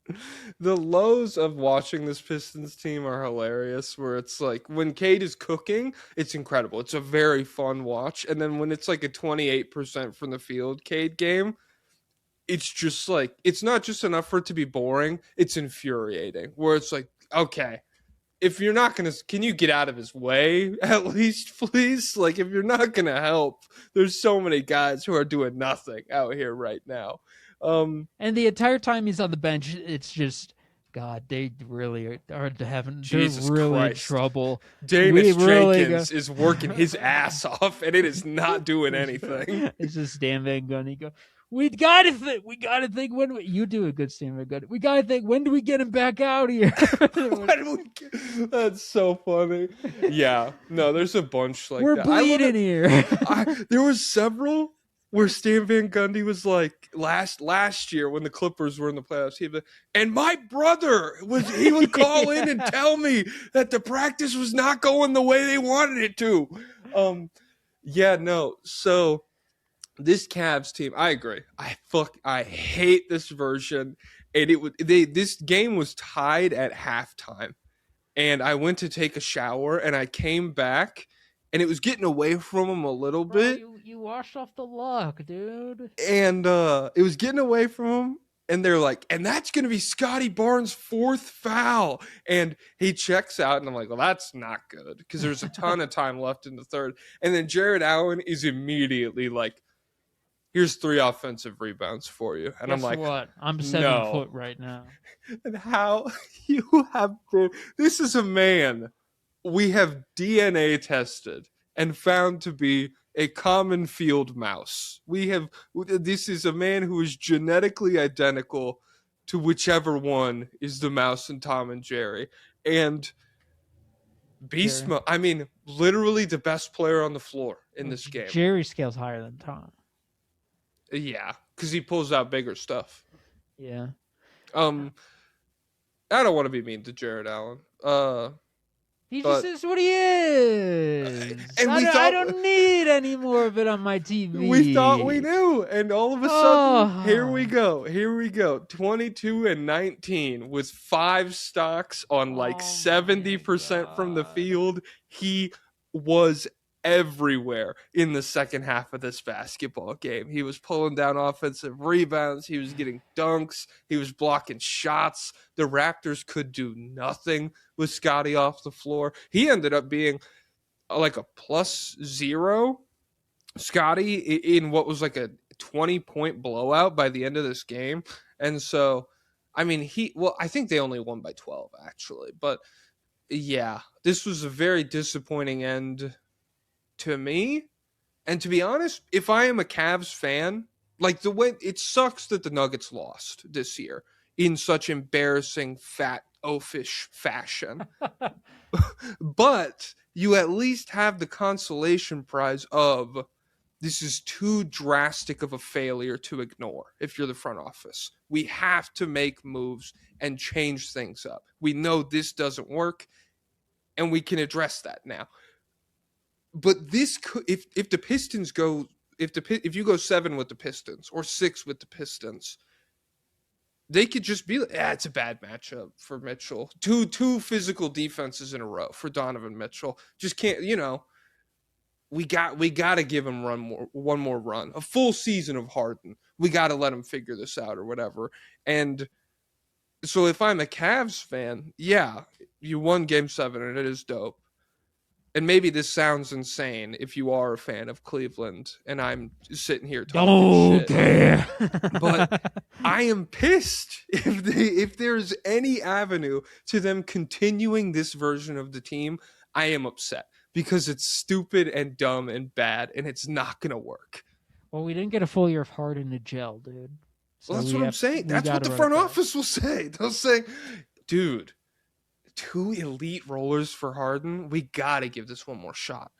The lows of watching this Pistons team are hilarious, where it's like when Cade is cooking, it's incredible. It's a very fun watch. And then when it's like a 28% from the field Cade game, it's just like, it's not just enough for it to be boring. It's infuriating, where it's like, okay, if you're not going to, can you get out of his way at least, please? Like, if you're not going to help, there's so many guys who are doing nothing out here right now. And the entire time he's on the bench, it's just, God, they really are having, Jesus they're really Christ. in trouble. Danius Jenkins is working his ass off, and it is not doing anything. It's just Stan Van Gundy go, we gotta think when you do a good Stan Van Gundy. We gotta think, when do we get him back out here? That's so funny. Yeah, no, there's a bunch like We're that. bleeding here. There was several where Stan Van Gundy was like last year when the Clippers were in the playoffs. He'd be, and my brother he would call in and tell me that the practice was not going the way they wanted it to. Yeah, no. So this Cavs team, I agree. I hate this version. And this game was tied at halftime. And I went to take a shower and I came back and it was getting away from him a little bit. You washed off the luck, dude. And it was getting away from him. And they're like, and that's going to be Scotty Barnes' fourth foul. And he checks out. And I'm like, well, that's not good because there's a ton of time left in the third. And then Jared Allen is immediately like, here's 3 offensive rebounds for you. And Guess I'm like, what? I'm 7 foot right now. And how you have been, this is a man we have DNA tested and found to be a common field mouse. This is a man who is genetically identical to whichever one is the mouse in Tom and Jerry. And beast mode, I mean, literally the best player on the floor in this game. Jerry scales higher than Tom. Yeah, because he pulls out bigger stuff. Yeah. I don't want to be mean to Jared Allen. He just is what he is. And I don't need any more of it on my TV. We thought we knew, and all of a sudden, here we go. 22-19 with 5 stocks on like 70% from the field. He was everywhere in the second half of this basketball game. He was pulling down offensive rebounds. He was getting dunks. He was blocking shots. The Raptors could do nothing with Scotty off the floor. He ended up being like a +0 Scotty in what was like a 20-point blowout by the end of this game. And so, I mean, I think they only won by 12 actually, but yeah, this was a very disappointing end to me. And to be honest, if I am a Cavs fan, like the way it sucks that the Nuggets lost this year in such embarrassing fat oafish fashion. But you at least have the consolation prize of this is too drastic of a failure to ignore if you're the front office. We have to make moves and change things up. We know this doesn't work and we can address that now. But this could, if the Pistons go, if you go 7 with the Pistons or 6 with the Pistons, they could just be like, it's a bad matchup for Mitchell. Two physical defenses in a row for Donovan Mitchell. Just can't, we got to give him one more run, a full season of Harden. We got to let him figure this out or whatever. And so if I'm a Cavs fan, yeah, you won Game 7 and it is dope. And maybe this sounds insane if you are a fan of Cleveland and I'm sitting here talking shit. But I am pissed if there's any avenue to them continuing this version of the team. I am upset because it's stupid and dumb and bad and it's not going to work. Well, we didn't get a full year of Harden to gel, dude. So well, that's what I'm saying. That's what the front office will say. They'll say, dude, 2 elite rollers for Harden. We got to give this one more shot.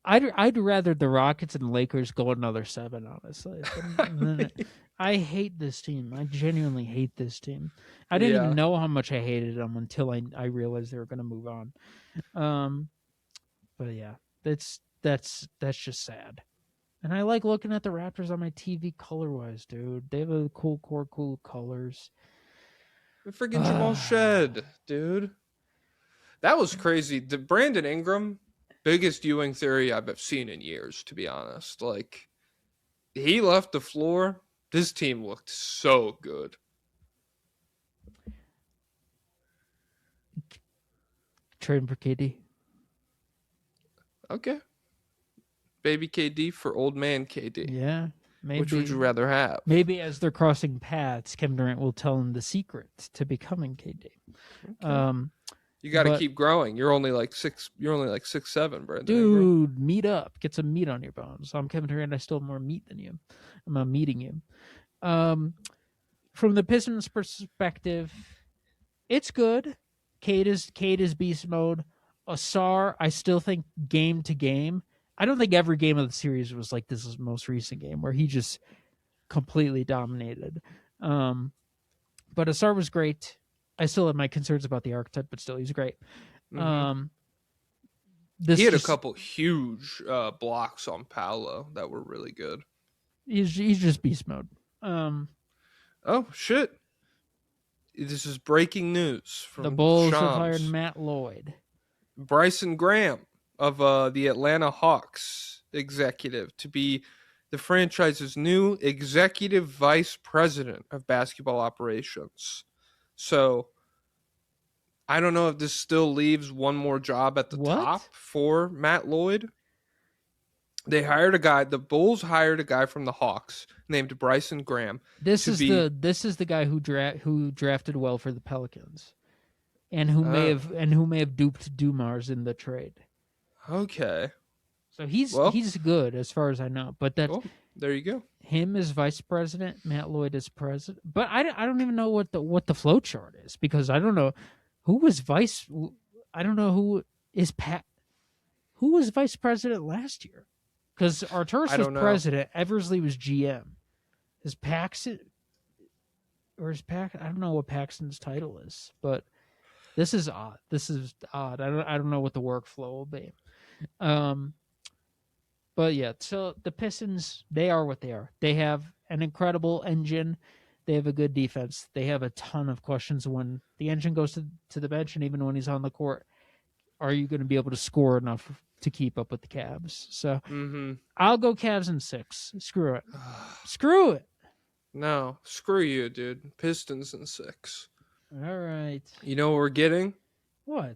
I'd rather the Rockets and Lakers go another 7, honestly. I hate this team. I genuinely hate this team. I didn't even know how much I hated them until I realized they were going to move on. But yeah, that's just sad. And I like looking at the Raptors on my TV color-wise, dude. They have a cool colors. Freaking Jamal Shed, dude. That was crazy. The Brandon Ingram, biggest Ewing theory I've seen in years, to be honest. Like, he left the floor. This team looked so good. Trading for KD. Okay. Baby KD for old man KD. Yeah. Maybe, which would you rather have? Maybe as they're crossing paths, Kevin Durant will tell him the secret to becoming KD. Okay. You got to keep growing. You're only like 6. You're only like 6'7", Brandon. Dude, meet up. Get some meat on your bones. I'm Kevin Durant. I still have more meat than you. I'm not meeting you. From the Pistons' perspective, it's good. Cade is beast mode. Asar, I still think game to game I don't think every game of the series was like this most recent game where he just completely dominated. But Asar was great. I still have my concerns about the archetype, but still, he's great. Mm-hmm. This He had just, a couple huge blocks on Paolo that were really good. he's just beast mode. Oh shit! This is breaking news The from Bulls have hired Shams. Matt Lloyd. Bryson Graham of the Atlanta Hawks executive to be the franchise's new executive vice president of basketball operations. So I don't know if this still leaves one more job at the top for Matt Lloyd. They hired a guy. The Bulls hired a guy from the Hawks named Bryson Graham. This is the guy who drafted well for the Pelicans, and who may have duped Dumars in the trade. Okay. So he's good as far as I know. But that there you go. Him as vice president, Matt Lloyd as president. But I don't even know what the flow chart is, because I don't know who was vice. I don't know who was vice president last year. Because Arturis was president, Eversley was GM. Is Paxton, I don't know what Paxton's title is, but this is odd. I don't know what the workflow will be. But yeah, so the Pistons, they are what they are. They have an incredible engine. They have a good defense. They have a ton of questions when the engine goes to the bench, and even when he's on the court. Are you going to be able to score enough to keep up with the Cavs? So I'll go Cavs in 6. Screw it. Screw it. No, screw you, dude. Pistons in 6. All right. You know what we're getting? What?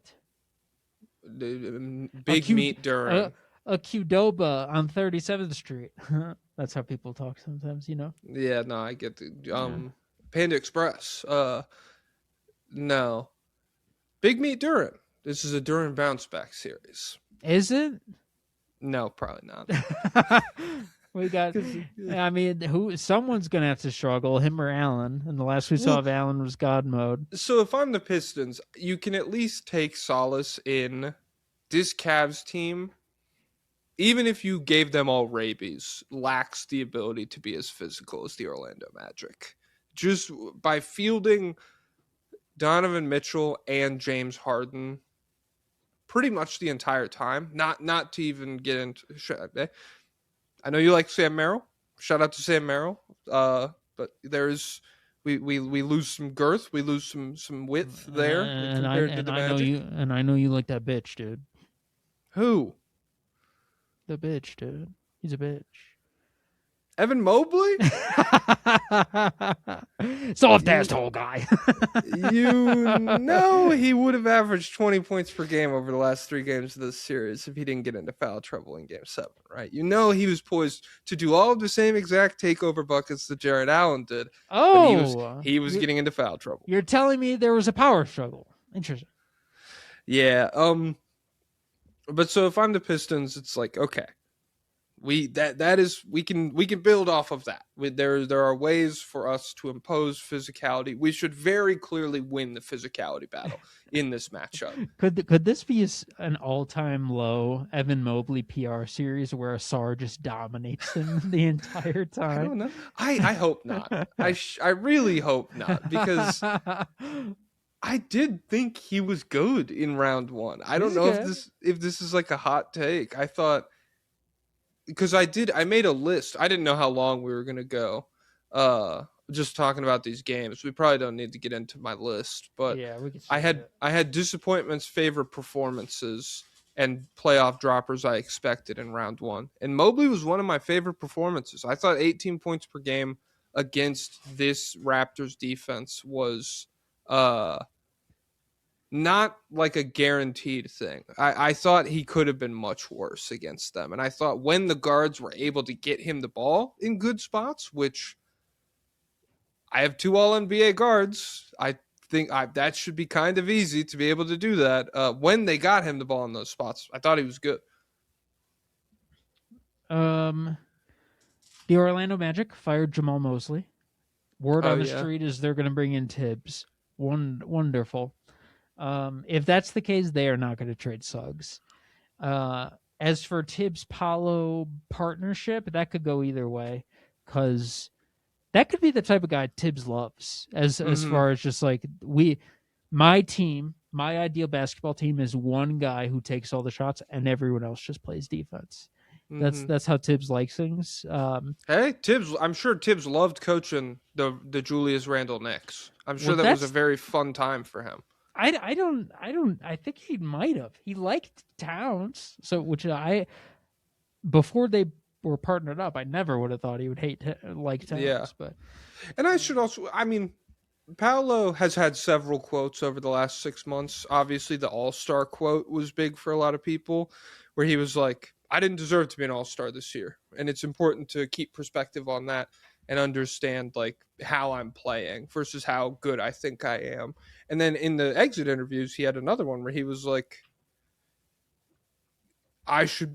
Big Meat Duran. A Qdoba on 37th Street. That's how people talk sometimes, you know? Yeah, no, I get the Panda Express. No. Big Meat Duran. This is a Duran bounce back series. Is it? No, probably not. We got. I mean, someone's gonna have to struggle, him or Allen. And the last we saw of Allen was God mode. So if I'm the Pistons, you can at least take solace in this Cavs team. Even if you gave them all rabies, lacks the ability to be as physical as the Orlando Magic. Just by fielding Donovan Mitchell and James Harden pretty much the entire time. Not to even get into. I know you like Sam Merrill. Shout out to Sam Merrill. But there's we lose some girth. We lose some width there compared to the Magic. I know you like that bitch, dude. Who? The bitch, dude. He's a bitch. Evan Mobley? Soft-ass tall guy. You know he would have averaged 20 points per game over the last 3 games of this series if he didn't get into foul trouble in Game 7, right? You know he was poised to do all of the same exact takeover buckets that Jared Allen did. Oh! He was getting into foul trouble. You're telling me there was a power struggle. Interesting. Yeah. But so if I'm the Pistons, it's like, okay. We can build off of that. There are ways for us to impose physicality. We should very clearly win the physicality battle in this matchup. Could this be an all-time low Evan Mobley PR series where Asar just dominates him the entire time? I don't know. I hope not. I really hope not, because I did think he was good in round 1. I don't know if this is like a hot take. I thought, because I made a list. I didn't know how long we were going to go. Just talking about these games. We probably don't need to get into my list, but yeah, we could I had disappointments, favorite performances, and playoff droppers I expected in round 1. And Mobley was one of my favorite performances. I thought 18 points per game against this Raptors defense was not like a guaranteed thing. I thought he could have been much worse against them. And I thought when the guards were able to get him the ball in good spots, which I have 2 All-NBA guards, I think that should be kind of easy to be able to do that. When they got him the ball in those spots, I thought he was good. The Orlando Magic fired Jamal Mosley. Word on the street is they're going to bring in Tibbs. Wonderful. If that's the case, they are not going to trade Suggs. As for Tibbs-Paulo partnership, that could go either way, because that could be the type of guy Tibbs loves. As far as just like my team, my ideal basketball team is one guy who takes all the shots and everyone else just plays defense. That's how Tibbs likes things. Hey, Tibbs! I'm sure Tibbs loved coaching the Julius Randle Knicks. I'm sure Well, that was a very fun time for him. I think he might have. He liked Towns, so before they were partnered up, I never would have thought he would like Towns. Yeah. But And I should also, I mean, Paolo has had several quotes over the last 6 months. Obviously, the All-Star quote was big for a lot of people, where he was like, I didn't deserve to be an All-Star this year. And it's important to keep perspective on that and understand like how I'm playing versus how good I think I am. And then in the exit interviews, he had another one where he was like,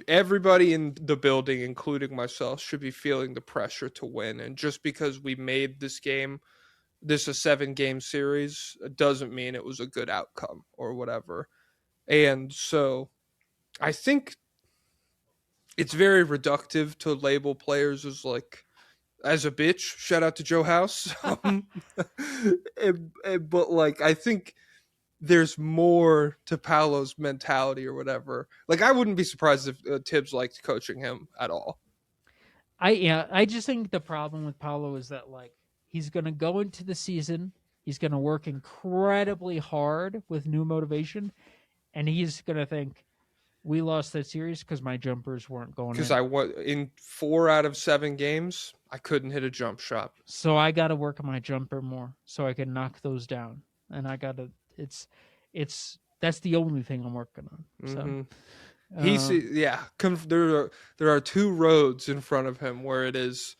everybody in the building, including myself, should be feeling the pressure to win. And just because we made this a 7-game series, doesn't mean it was a good outcome or whatever. And so I think it's very reductive to label players as a bitch. Shout out to Joe House. But like, I think there's more to Paolo's mentality or whatever. Like, I wouldn't be surprised if Tibbs liked coaching him at all. I just think the problem with Paolo is that like he's going to go into the season, he's going to work incredibly hard with new motivation, and he's going to think, we lost that series because my jumpers weren't going in. Because in 4 out of 7 games, I couldn't hit a jump shot. So I got to work on my jumper more so I can knock those down. And that's the only thing I'm working on. So there are 2 roads in front of him where it is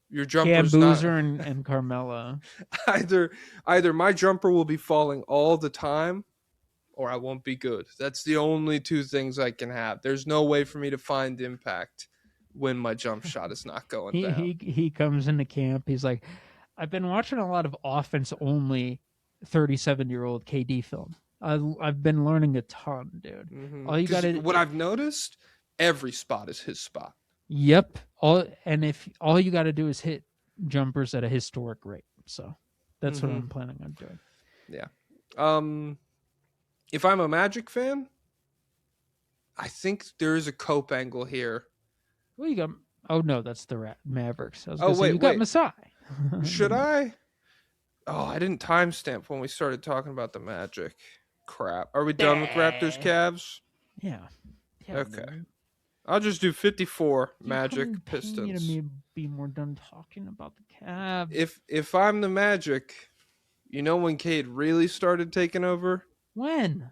your jumper's Cam Boozer and Carmelo. Either my jumper will be falling all the time, or I won't be good. That's the only 2 things I can have. There's no way for me to find impact when my jump shot is not going down. He comes into camp. He's like, I've been watching a lot of offense-only 37-year-old KD film. I've been learning a ton, dude. Mm-hmm. All you got to what I've noticed, every spot is his spot. Yep. All you got to do is hit jumpers at a historic rate. So that's what I'm planning on doing. Yeah. If I'm a Magic fan, I think there is a Cope angle here. Well, you got. Oh no, that's the Mavericks. Wait, you got Masai. Should I? Oh, I didn't timestamp when we started talking about the Magic. Crap. Are we done with Raptors Cavs? Yeah. Okay. Man. I'll just do 54 You Magic couldn't pay Pistons. me to be more done talking about the Cavs. If I'm the Magic, you know when Cade really started taking over? When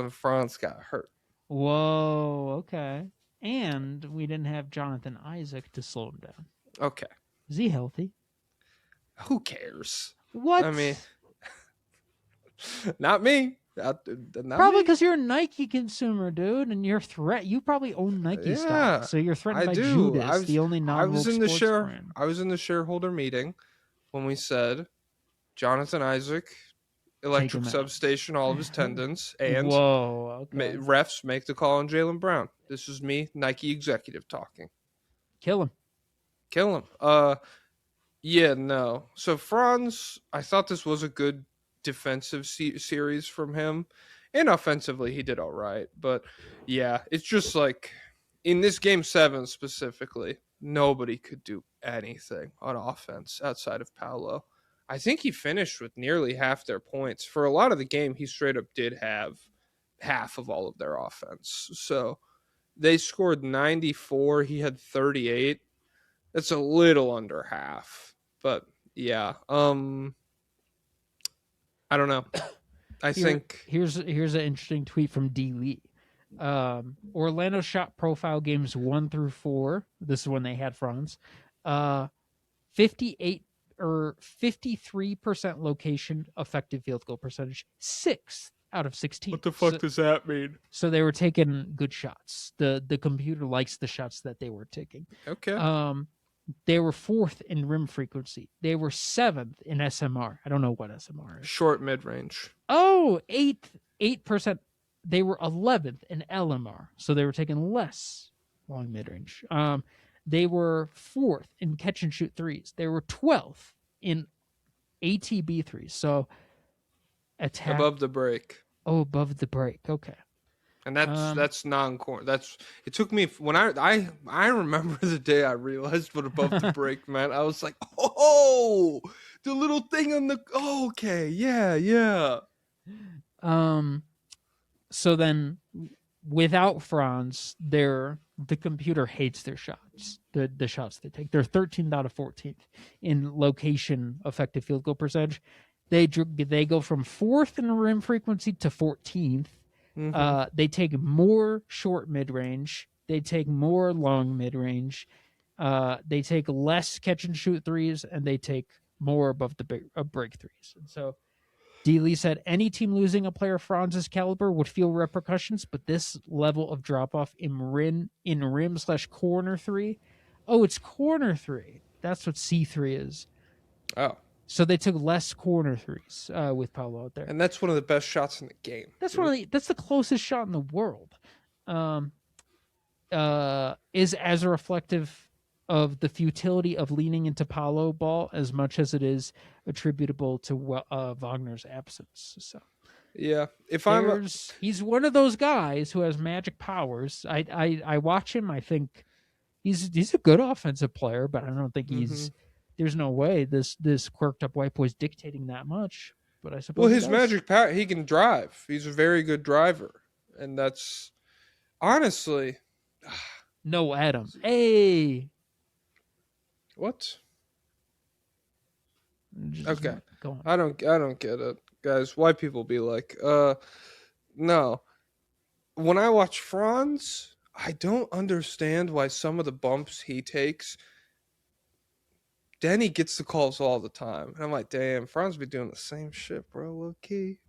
Franz got hurt. Whoa. Okay. And we didn't have Jonathan Isaac to slow him down. Okay. Is he healthy? Who cares? What? I mean, not me. Probably because you're a Nike consumer, dude, and you probably own Nike stock, so you're threatened by Judas, the only non-woke sports brand. I was in the shareholder meeting when we said Jonathan Isaac, electric substation, all of his tendons, and refs make the call on Jaylen Brown. This is me, Nike executive, talking. Kill him. Yeah, no. So Franz, I thought this was a good defensive series from him, and offensively he did all right. But yeah, it's just like in this game 7 specifically, nobody could do anything on offense outside of Paolo. I think he finished with nearly half their points. For a lot of the game, he straight up did have half of all of their offense. So they scored 94. He had 38. That's a little under half. But yeah, I don't know. I think here's an interesting tweet from D. Lee. Orlando shot profile games 1 through 4. This is when they had Franz. 58 or 53% location effective field goal percentage, 6 out of 16. What the fuck does that mean? So they were taking good shots. The computer likes the shots that they were taking. Okay. They were 4th in rim frequency. They were 7th in SMR. I don't know what SMR is. Short mid range. Oh, 8%. they were 11th in LMR, so they were taking less long mid range. They were 4th in catch and shoot threes. They were 12th in ATB threes. So attack Above the break. above the break. Okay. And that's non-core. It took me when I remember the day I realized what above the break meant. I was like, oh, the little thing on the. Oh, okay, yeah. So then, without Franz, the computer hates their shots. The shots they take. They're 13th out of 14th in location effective field goal percentage. They go from 4th in rim frequency to 14th. They take more short mid range. They take more long mid range. They take less catch and shoot threes, and they take more above the break threes. And so, Dealey said any team losing a player Franz's caliber would feel repercussions, but this level of drop off in rim/corner three. Oh, it's corner three. That's what C3 is. Oh. So they took less corner threes with Pablo out there, and that's one of the best shots in the game. That's that's the closest shot in the world. Is as a reflective of the futility of leaning into Pablo ball as much as it is attributable to Wagner's absence. So yeah, he's one of those guys who has magic powers. I watch him. I think he's a good offensive player, but I don't think he's. There's no way this quirked up white boy's dictating that much. But I suppose his magic power, he can drive. He's a very good driver, and that's honestly. No, Adam. Hey. What? Okay. Go on. I don't get it, guys. White people be like, no. When I watch Franz, I don't understand why some of the bumps he takes. Denny gets the calls all the time. And I'm like, damn, Franz be doing the same shit, bro, low key.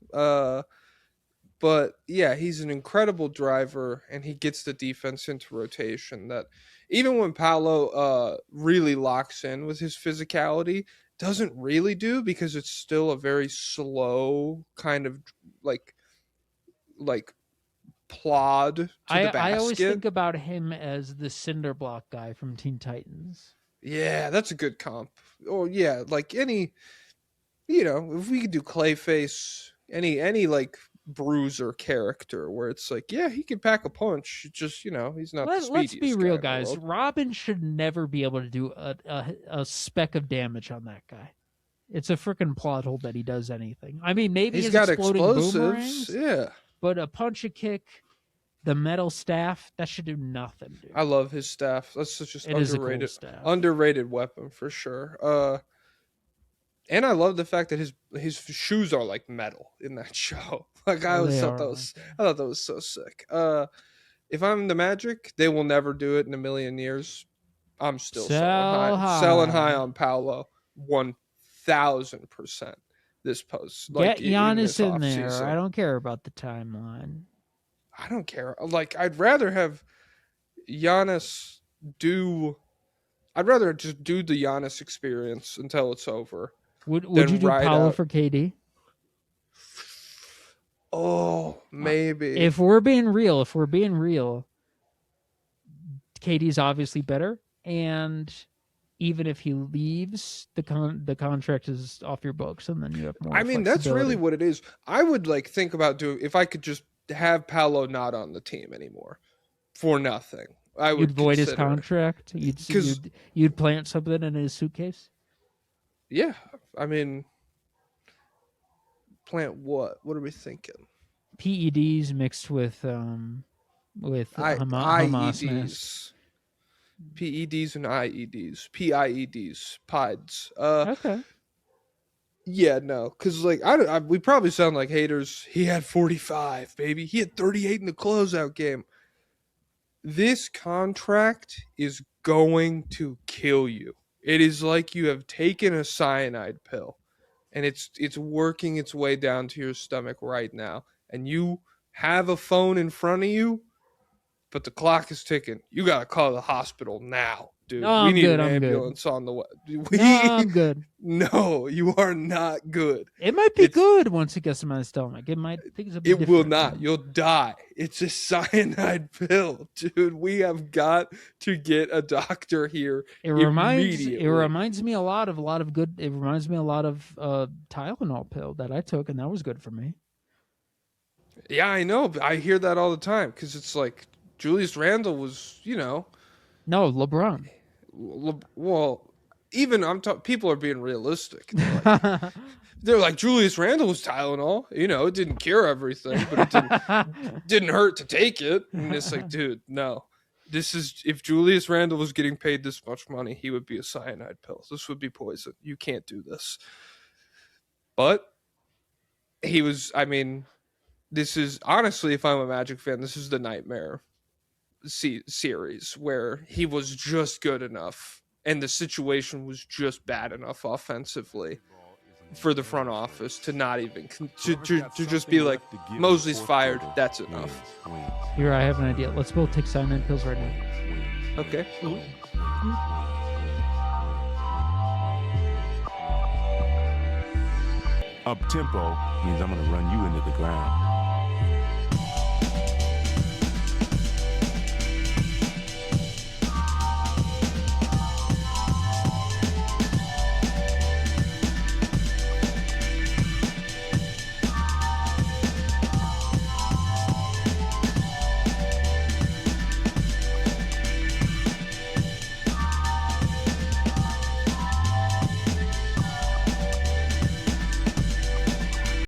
But yeah, he's an incredible driver, and he gets the defense into rotation that even when Paolo really locks in with his physicality, doesn't really do, because it's still a very slow kind of like plod to the basket. I always think about him as the cinder block guy from Teen Titans. Yeah, that's a good comp. Oh yeah, like any, if we could do Clayface, any like bruiser character where it's like, yeah, he can pack a punch. Just he's not the speediest. Let's be real, guys. Robin should never be able to do a speck of damage on that guy. It's a freaking plot hole that he does anything. I mean, maybe he's his got exploding explosives, boomerangs, but a punch, a kick, the metal staff, that should do nothing, dude. I love his staff. That's just underrated. Is a cool staff. Underrated weapon for sure. And I love the fact that his shoes are like metal in that show. Like I thought that was so sick. If I'm the Magic, they will never do it in a million years. I'm still selling high on Paolo 1,000% this post. Get Giannis in there. Season. I don't care about the timeline. I don't care. Like I'd rather have Giannis I'd rather just do the Giannis experience until it's over. Would you do Paolo for KD? Oh, maybe. If we're being real, KD's obviously better, and even if he leaves, the contract is off your books, and then you have more. I mean, that's really what it is. I would think about doing if I could just have Paolo not on the team anymore for nothing. You'd void his contract. You'd plant something in his suitcase. Yeah, I mean, plant what? What are we thinking? PEDs mixed with IEDs. PEDs and IEDs. PIEDs. PIDs. Okay. Yeah, no, because we probably sound like haters. He had 45, baby. He had 38 in the closeout game. This contract is going to kill you. It is like you have taken a cyanide pill, and it's working its way down to your stomach right now. And you have a phone in front of you, but the clock is ticking. You got to call the hospital now. dude. No, We I'm need good, an I'm good. ambulance on the way. No, I'm good. No, you are not good. It might be It's- good once it gets to my stomach. It might. Things will be It will different. not. You'll die. It's a cyanide pill, dude. We have got to get a doctor here immediately. It reminds me a lot of good. It reminds me a lot of Tylenol pill that I took, and that was good for me. Yeah, I know. But I hear that all the time because it's like Julius Randle was, No, LeBron. well, even people are being realistic. They're like Julius Randle was Tylenol. It didn't cure everything, but it didn't hurt to take it. And it's like, dude, no. If Julius Randle was getting paid this much money, he would be a cyanide pill. This would be poison. You can't do this. But he was, this is honestly, if I'm a Magic fan, this is the nightmare series where he was just good enough and the situation was just bad enough offensively for the front office to not even to just be like, Mosley's fired, that's enough. Here, I have an idea. Let's both take cyanide pills right now. Okay. Up tempo means I'm gonna run you into the ground.